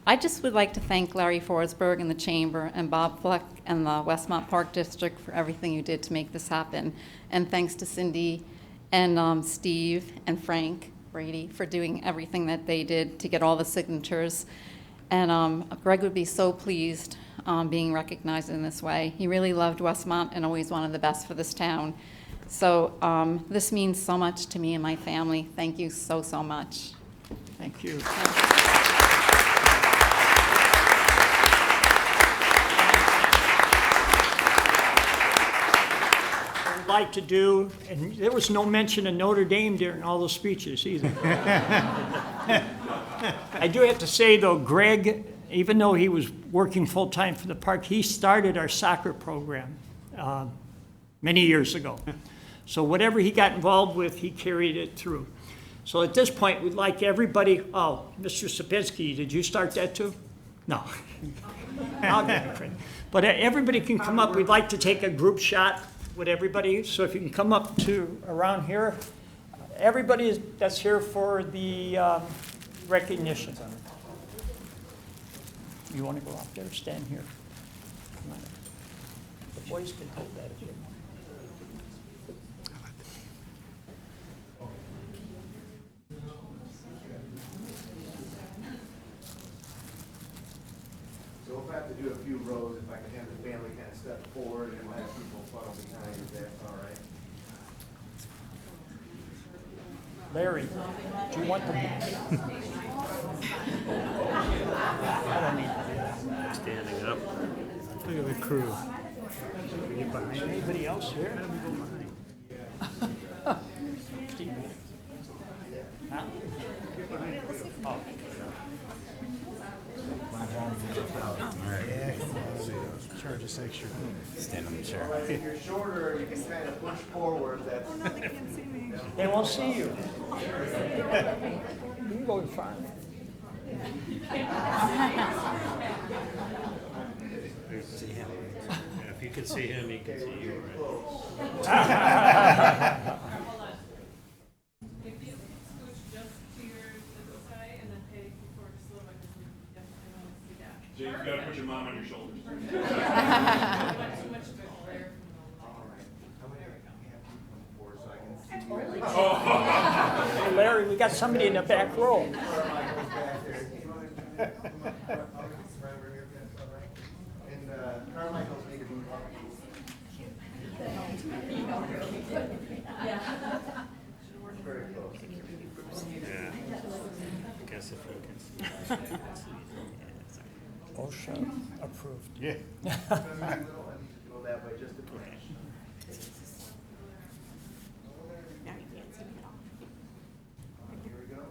I just would like to thank Larry Forsberg and the Chamber and Bob Fleck and the Westmont Park District for everything you did to make this happen. And thanks to Cindy and Steve and Frank Brady for doing everything that they did to get all the signatures. And Greg would be so pleased being recognized in this way. He really loved Westmont and always wanted the best for this town. So this means so much to me and my family. Thank you so, so much.
Thank you. Like to do, and there was no mention of Notre Dame during all those speeches either. I do have to say though, Greg, even though he was working full-time for the park, he started our soccer program many years ago. So whatever he got involved with, he carried it through. So at this point, we'd like everybody, oh, Mr. Sapinski, did you start that too? No. I'll get it, Fred. But everybody can come up. We'd like to take a group shot with everybody, so if you can come up to around here. Everybody that's here for the recognition. You want to go up there, stand here? Come on. The boys can hold that if you want.
So we'll have to do a few rows if I can have the family kind of step forward and we'll have people follow behind if that's all right.
Larry, do you want the... I don't need to.
Standing up.
Look at the crew.
Anybody else here? Steve. Huh? Oh.
Yeah, charge us extra.
Stand on the chair. If you're shorter, you can kind of push forward. That's. Oh, no, they can't see me.
They won't see you. You can go in front.
See him. Yeah, if you can see him, he can see you, right?
So you've got to put your mom on your shoulders.
Hey, Larry, we got somebody in the back row.
Yeah. I guess if you can see.
OSHA approved.
Yeah.
Go that way just a bit.
Now you can't see me at all.
Here we go.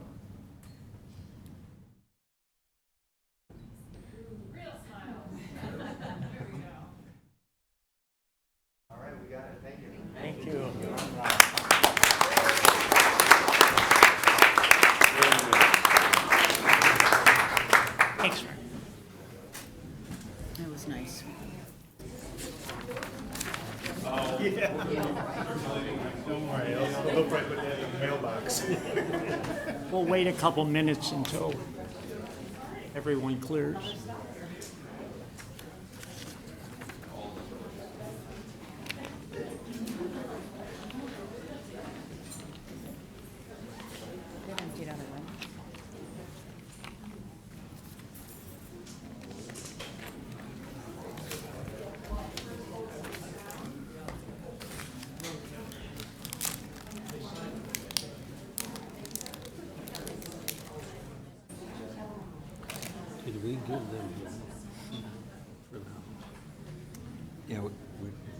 Real smile. There we go.
All right, we got it. Thank you.
Thank you. Thanks, Frank.
That was nice.
Don't worry, I'll probably put that in the mailbox.
We'll wait a couple minutes until everyone clears.
Did we give them? Yeah, we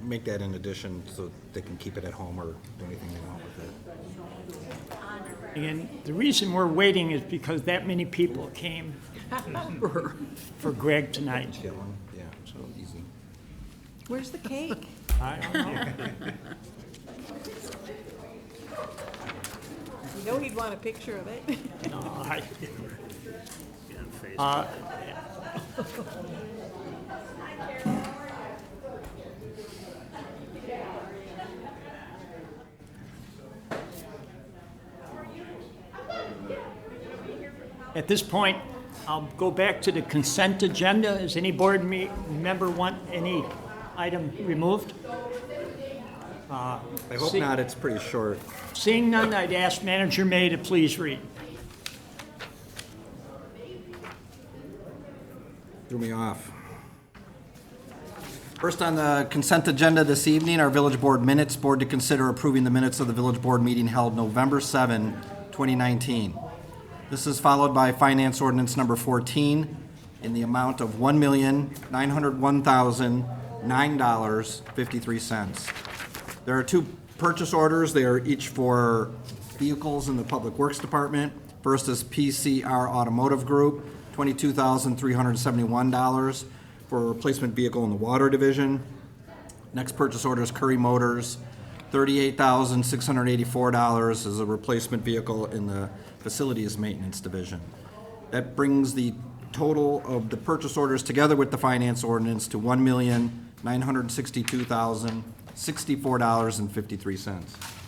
make that in addition so they can keep it at home or do anything they want with it.
And the reason we're waiting is because that many people came for Greg tonight.
Yeah, so easy.
Where's the cake?
I don't know.
You know he'd want a picture of it.
No, I...
Yeah, Facebook.
At this point, I'll go back to the consent agenda. Does any board member want any item removed?
I hope not, it's pretty short.
Seeing none, I'd ask Manager May to please read.
Threw me off. First on the consent agenda this evening, our village board minutes. Board to consider approving the minutes of the village board meeting held November 7, 2019. This is followed by finance ordinance number 14 in the amount of $1,901,009.53. There are two purchase orders. They are each for vehicles in the Public Works Department. First is PCR Automotive Group, $22,371 for a replacement vehicle in the Water Division. Next purchase order is Curry Motors, $38,684 as a replacement vehicle in the Facilities Maintenance Division. That brings the total of the purchase orders together with the finance ordinance to $1,962,064.53.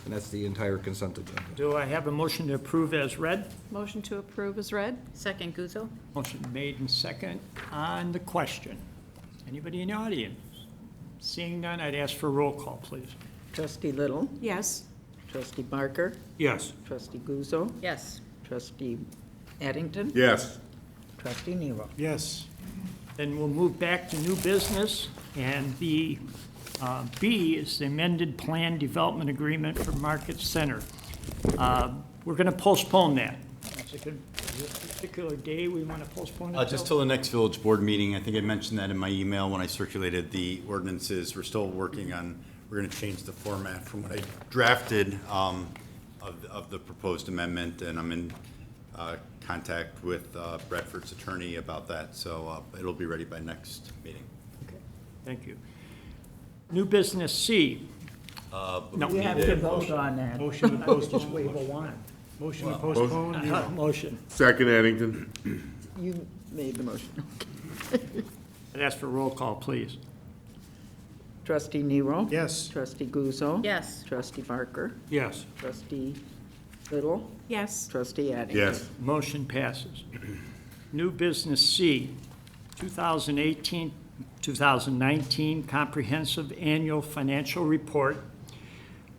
And that's the entire consent agenda.
Do I have a motion to approve as read?
Motion to approve is read.
Second, Guzzo.
Motion made and second. On the question, anybody in the audience? Seeing none, I'd ask for a roll call, please.
Trustee Little,
Yes.
trustee Barker,
Yes.
trustee Guzzo,
Yes.
trustee Addington,
Yes.
trustee Nero.
Yes.
Then we'll move back to new business, and the B is the amended plan development agreement for Market Center. We're going to postpone that. Is it a particular day we want to postpone it
Just till the next village board meeting. I think I mentioned that in my email when I circulated the ordinances. We're still working on, we're going to change the format from what I drafted of the proposed amendment, and I'm in contact with Bradford's attorney about that, so it'll be ready by next meeting.
Okay, thank you. New business C. No.
We have to vote on that.
Motion to postpone.
Just wave a wand.
Motion to postpone. Nero.
Motion.
Second, Addington.
You made the motion.
I'd ask for a roll call, please.
Trustee Nero.
Yes.
Trustee Guzzo.
Yes.
Trustee Barker,
Yes.
trustee Little,
Yes.
trustee Addington.
Yes.
Motion passes. New business C, 2018-2019 Comprehensive Annual Financial Report.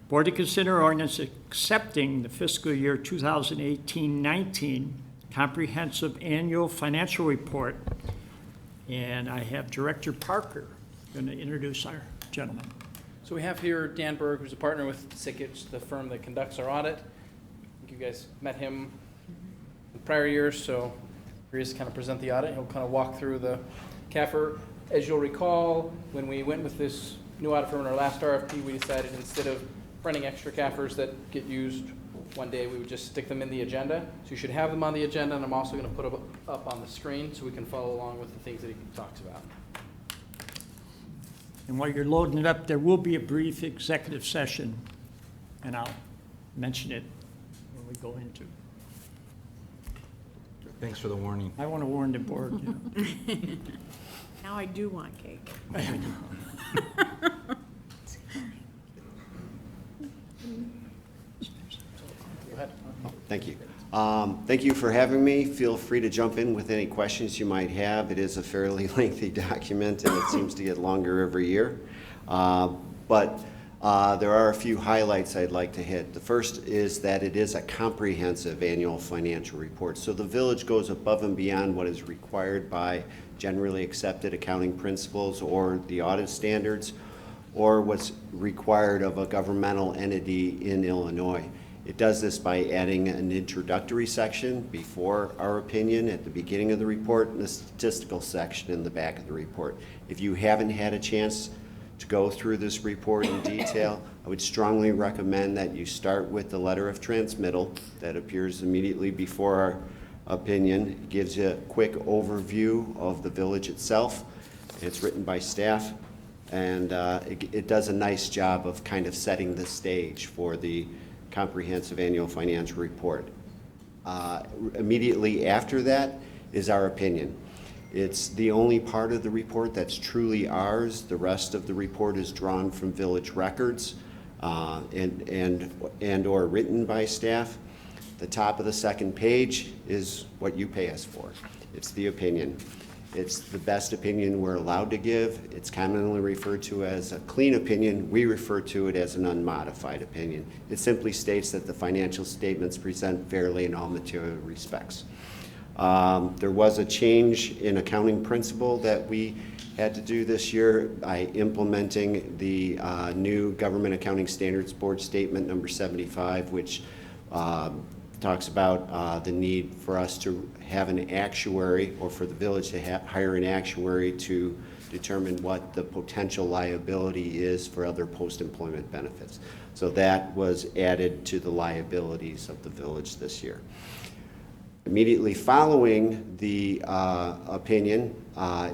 Board to consider ordinance accepting the fiscal year 2018-19 Comprehensive Annual Financial Report. And I have Director Parker going to introduce our gentleman.
So we have here Dan Berg, who's a partner with Sikich, the firm that conducts our audit. I think you guys met him in prior years, so here he is to kind of present the audit. He'll kind of walk through the CAFR. As you'll recall, when we went with this new audit firm in our last RFP, we decided instead of running extra CAFRs that get used one day, we would just stick them in the agenda. So you should have them on the agenda, and I'm also going to put them up on the screen so we can follow along with the things that he talks about.
And while you're loading it up, there will be a brief executive session, and I'll mention it when we go into.
Thanks for the warning.
I want to warn the board, you know.
Now I do want cake.
Thank you. Thank you for having me. Feel free to jump in with any questions you might have. It is a fairly lengthy document, and it seems to get longer every year. But there are a few highlights I'd like to hit. The first is that it is a comprehensive annual financial report. So the village goes above and beyond what is required by generally accepted accounting principles or the audit standards, or what's required of a governmental entity in Illinois. It does this by adding an introductory section before our opinion at the beginning of the report and a statistical section in the back of the report. If you haven't had a chance to go through this report in detail, I would strongly recommend that you start with the letter of transmittal that appears immediately before our opinion. It gives you a quick overview of the village itself. It's written by staff, and it does a nice job of kind of setting the stage for the comprehensive annual financial report. Immediately after that is our opinion. It's the only part of the report that's truly ours. The rest of the report is drawn from village records and or written by staff. The top of the second page is what you pay us for. It's the opinion. It's the best opinion we're allowed to give. It's commonly referred to as a clean opinion. We refer to it as an unmodified opinion. It simply states that the financial statements present fairly in all material respects. There was a change in accounting principle that we had to do this year by implementing the new Government Accounting Standards Board Statement number 75, which talks about the need for us to have an actuary, or for the village to hire an actuary to determine what the potential liability is for other post-employment benefits. So that was added to the liabilities of the village this year. Immediately following the opinion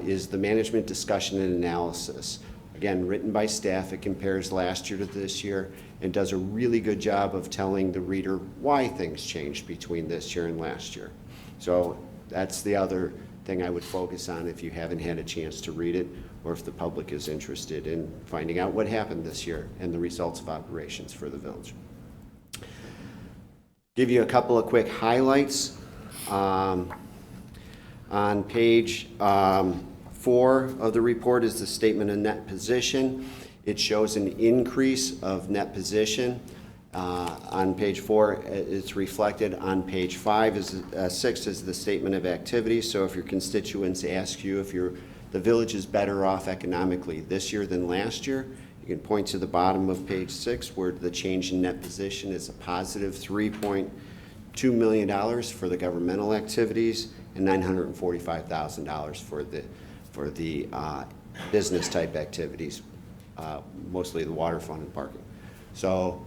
is the management discussion and analysis. Again, written by staff, it compares last year to this year and does a really good job of telling the reader why things changed between this year and last year. So that's the other thing I would focus on if you haven't had a chance to read it, or if the public is interested in finding out what happened this year and the results of operations for the village. Give you a couple of quick highlights. On page 4 of the report is the statement of net position. It shows an increase of net position. On page 4, it's reflected. On page 6 is the statement of activity. So if your constituents ask you if the village is better off economically this year than last year, you can point to the bottom of page 6 where the change in net position is a positive $3.2 million for the governmental activities and $945,000 for the business type activities, mostly the water fund and parking. So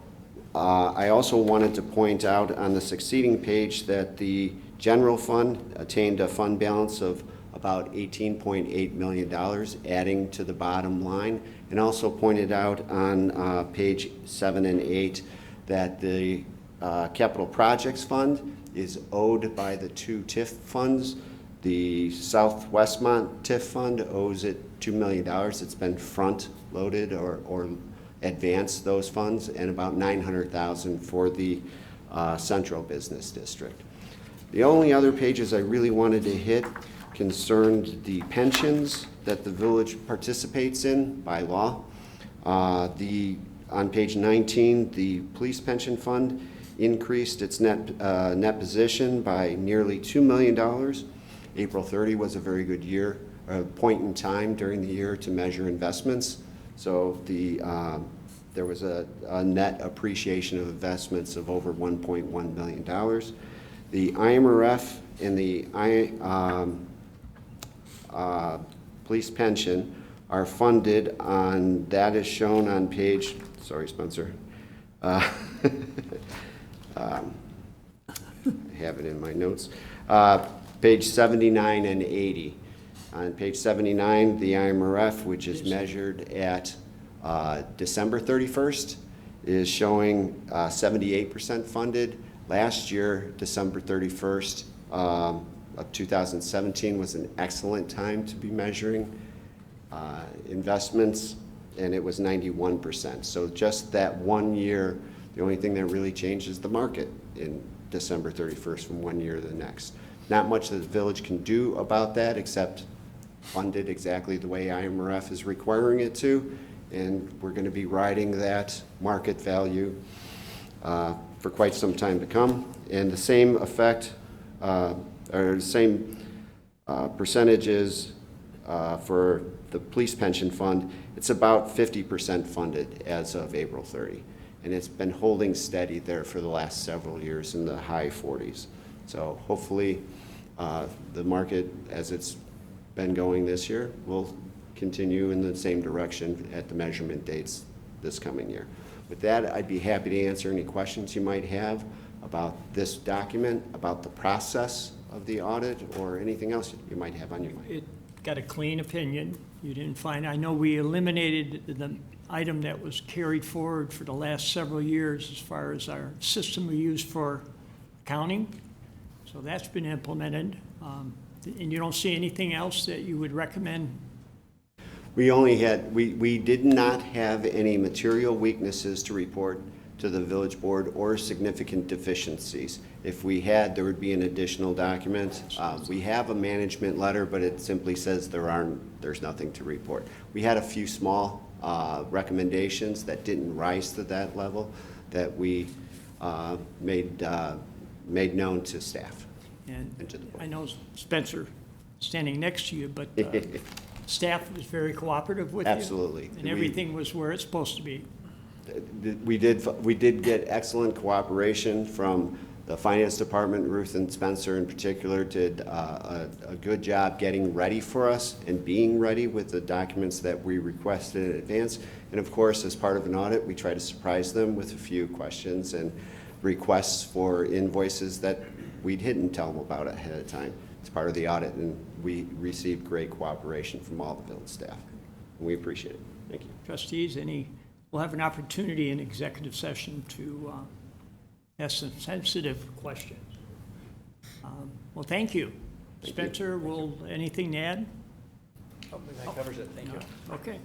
I also wanted to point out on the succeeding page that the general fund attained a fund balance of about $18.8 million, adding to the bottom line, and also pointed out on page 7 and 8 that the Capital Projects Fund is owed by the 2 TIF funds. The South Westmont TIF Fund owes it $2 million. It's been front-loaded or advanced those funds, and about $900,000 for the Central Business District. The only other pages I really wanted to hit concerned the pensions that the village participates in by law. On page 19, the Police Pension Fund increased its net position by nearly $2 million. April 30 was a very good year, a point in time during the year to measure investments. So there was a net appreciation of investments of over $1.1 million. The IMRF and the police pension are funded on, that is shown on page, sorry Spencer, I have it in my notes, page 79 and 80. On page 79, the IMRF, which is measured at December 31st, is showing 78% funded. Last year, December 31st of 2017 was an excellent time to be measuring investments, and it was 91%. So just that 1 year, the only thing that really changed is the market in December 31st from 1 year to the next. Not much that the village can do about that except fund it exactly the way IMRF is requiring it to, and we're going to be riding that market value for quite some time to come. And the same effect, or the same percentages for the police pension fund, it's about 50% funded as of April 30. And it's been holding steady there for the last several years in the high 40s. So hopefully the market, as it's been going this year, will continue in the same direction at the measurement dates this coming year. With that, I'd be happy to answer any questions you might have about this document, about the process of the audit, or anything else you might have on your mind.
It got a clean opinion. You didn't find, I know we eliminated the item that was carried forward for the last several years as far as our system we use for accounting. So that's been implemented. And you don't see anything else that you would recommend?
We did not have any material weaknesses to report to the village board or significant deficiencies. If we had, there would be an additional document. We have a management letter, but it simply says there's nothing to report. We had a few small recommendations that didn't rise to that level that we made known to staff and to the board.
I know Spencer standing next to you, but staff was very cooperative with you.
Absolutely.
And everything was where it's supposed to be.
We did get excellent cooperation from the finance department. Ruth and Spencer in particular did a good job getting ready for us and being ready with the documents that we requested in advance. And of course, as part of an audit, we try to surprise them with a few questions and requests for invoices that we didn't tell them about ahead of time. It's part of the audit, and we received great cooperation from all the village staff. And we appreciate it. Thank you.
Trustees, we'll have an opportunity in executive session to ask some sensitive questions. Well, thank you. Spencer, anything to add?
Oh, that covers it, thank you.
Okay.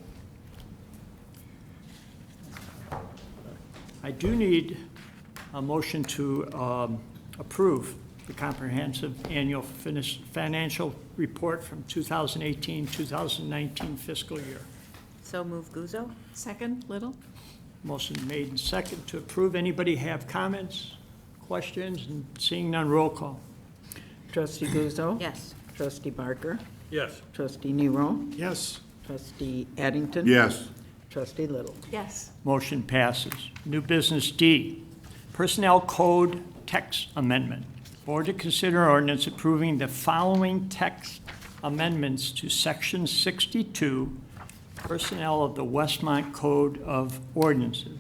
I do need a motion to approve the comprehensive annual financial report from 2018-2019 fiscal year.
So move Guzzo.
Second, Little?
Motion made and second to approve. Anybody have comments, questions? And seeing none, roll call.
Trustee Guzzo?
Yes.
Trustee Barker?
Yes.
Trustee Nero?
Yes.
Trustee Addington?
Yes.
Trustee Little?
Yes.
Motion passes. New business D, Personnel Code Text Amendment. Board to consider ordinance approving the following text amendments to Section 62, Personnel of the Westmont Code of Ordinances.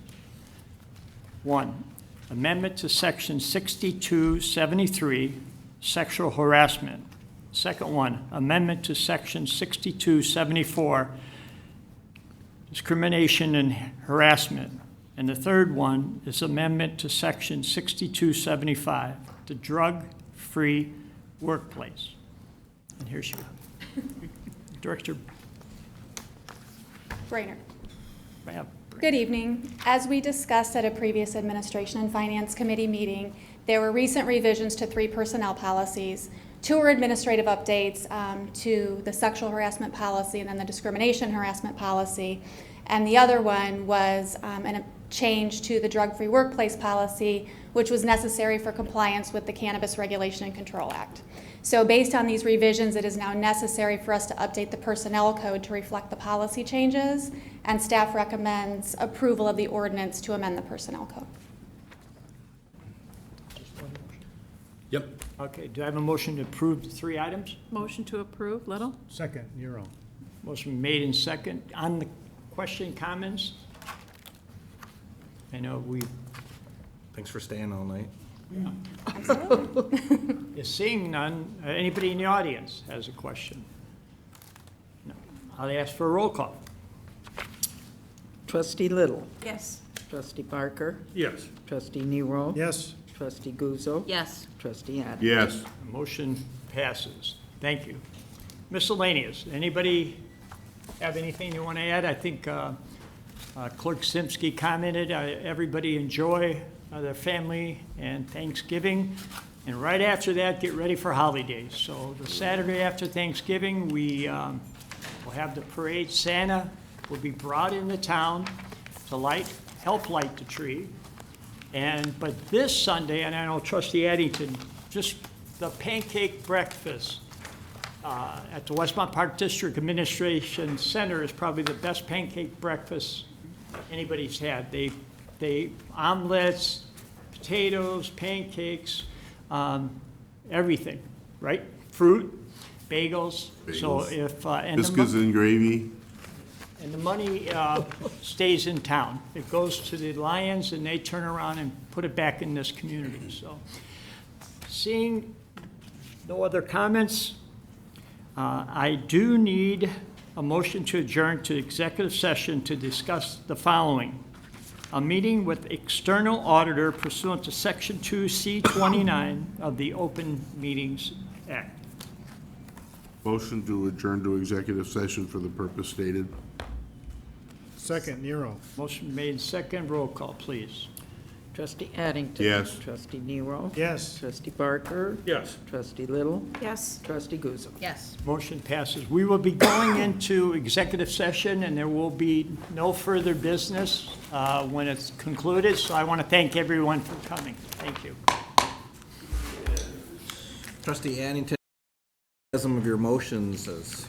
1, amendment to Section 6273, Sexual Harassment. Second one, amendment to Section 6274, Discrimination and Harassment. And the third one is amendment to Section 6275, the Drug-Free Workplace. And here's your Director.
Brainerd.
Ma'am.
Good evening. As we discussed at a previous Administration and Finance Committee meeting, there were recent revisions to 3 personnel policies. 2 were administrative updates to the sexual harassment policy and then the discrimination harassment policy. And the other one was a change to the drug-free workplace policy, which was necessary for compliance with the Cannabis Regulation and Control Act. So based on these revisions, it is now necessary for us to update the personnel code to reflect the policy changes, and staff recommends approval of the ordinance to amend the personnel code.
Yep.
Okay, do I have a motion to approve the 3 items?
Motion to approve, Little?
Second, Nero.
Motion made and second. On the question, comments? I know
Thanks for staying all night.
is seeing none. Anybody in the audience has a question? No. I'll ask for a roll call.
Trustee Little?
Yes.
Trustee Barker?
Yes.
Trustee Nero?
Yes.
Trustee Guzzo?
Yes.
Trustee Addington?
Yes.
Motion passes. Thank you. Miscellaneous. Anybody have anything you want to add? I think Clerk Simsky commented, everybody enjoy their family and Thanksgiving. And right after that, get ready for holidays. So the Saturday after Thanksgiving, we will have the parade. Santa will be brought into town to help light the tree. But this Sunday, and I know Trustee Addington, just the pancake breakfast at the Westmont Park District Administration Center is probably the best pancake breakfast anybody's had. They omelets, potatoes, pancakes, everything, right? Fruit, bagels. So if
Biscuits and gravy.
and the money stays in town. It goes to the Lions, and they turn around and put it back in this community. So, seeing no other comments, I do need a motion to adjourn to executive session to discuss the following. A meeting with external auditor pursuant to Section 2C29 of the Open Meetings Act.
Motion to adjourn to executive session for the purpose stated.
Second, Nero.
Motion made second. Roll call, please.
Trustee Addington.
Yes.
Trustee Nero.
Yes.
Trustee Barker.
Yes.
Trustee Little.
Yes.
Trustee Guzzo.
Yes.
Motion passes. We will be going into executive session, and there will be no further business when it's concluded, so I want to thank everyone for coming. Thank you.
Trustee Addington, some of your motions as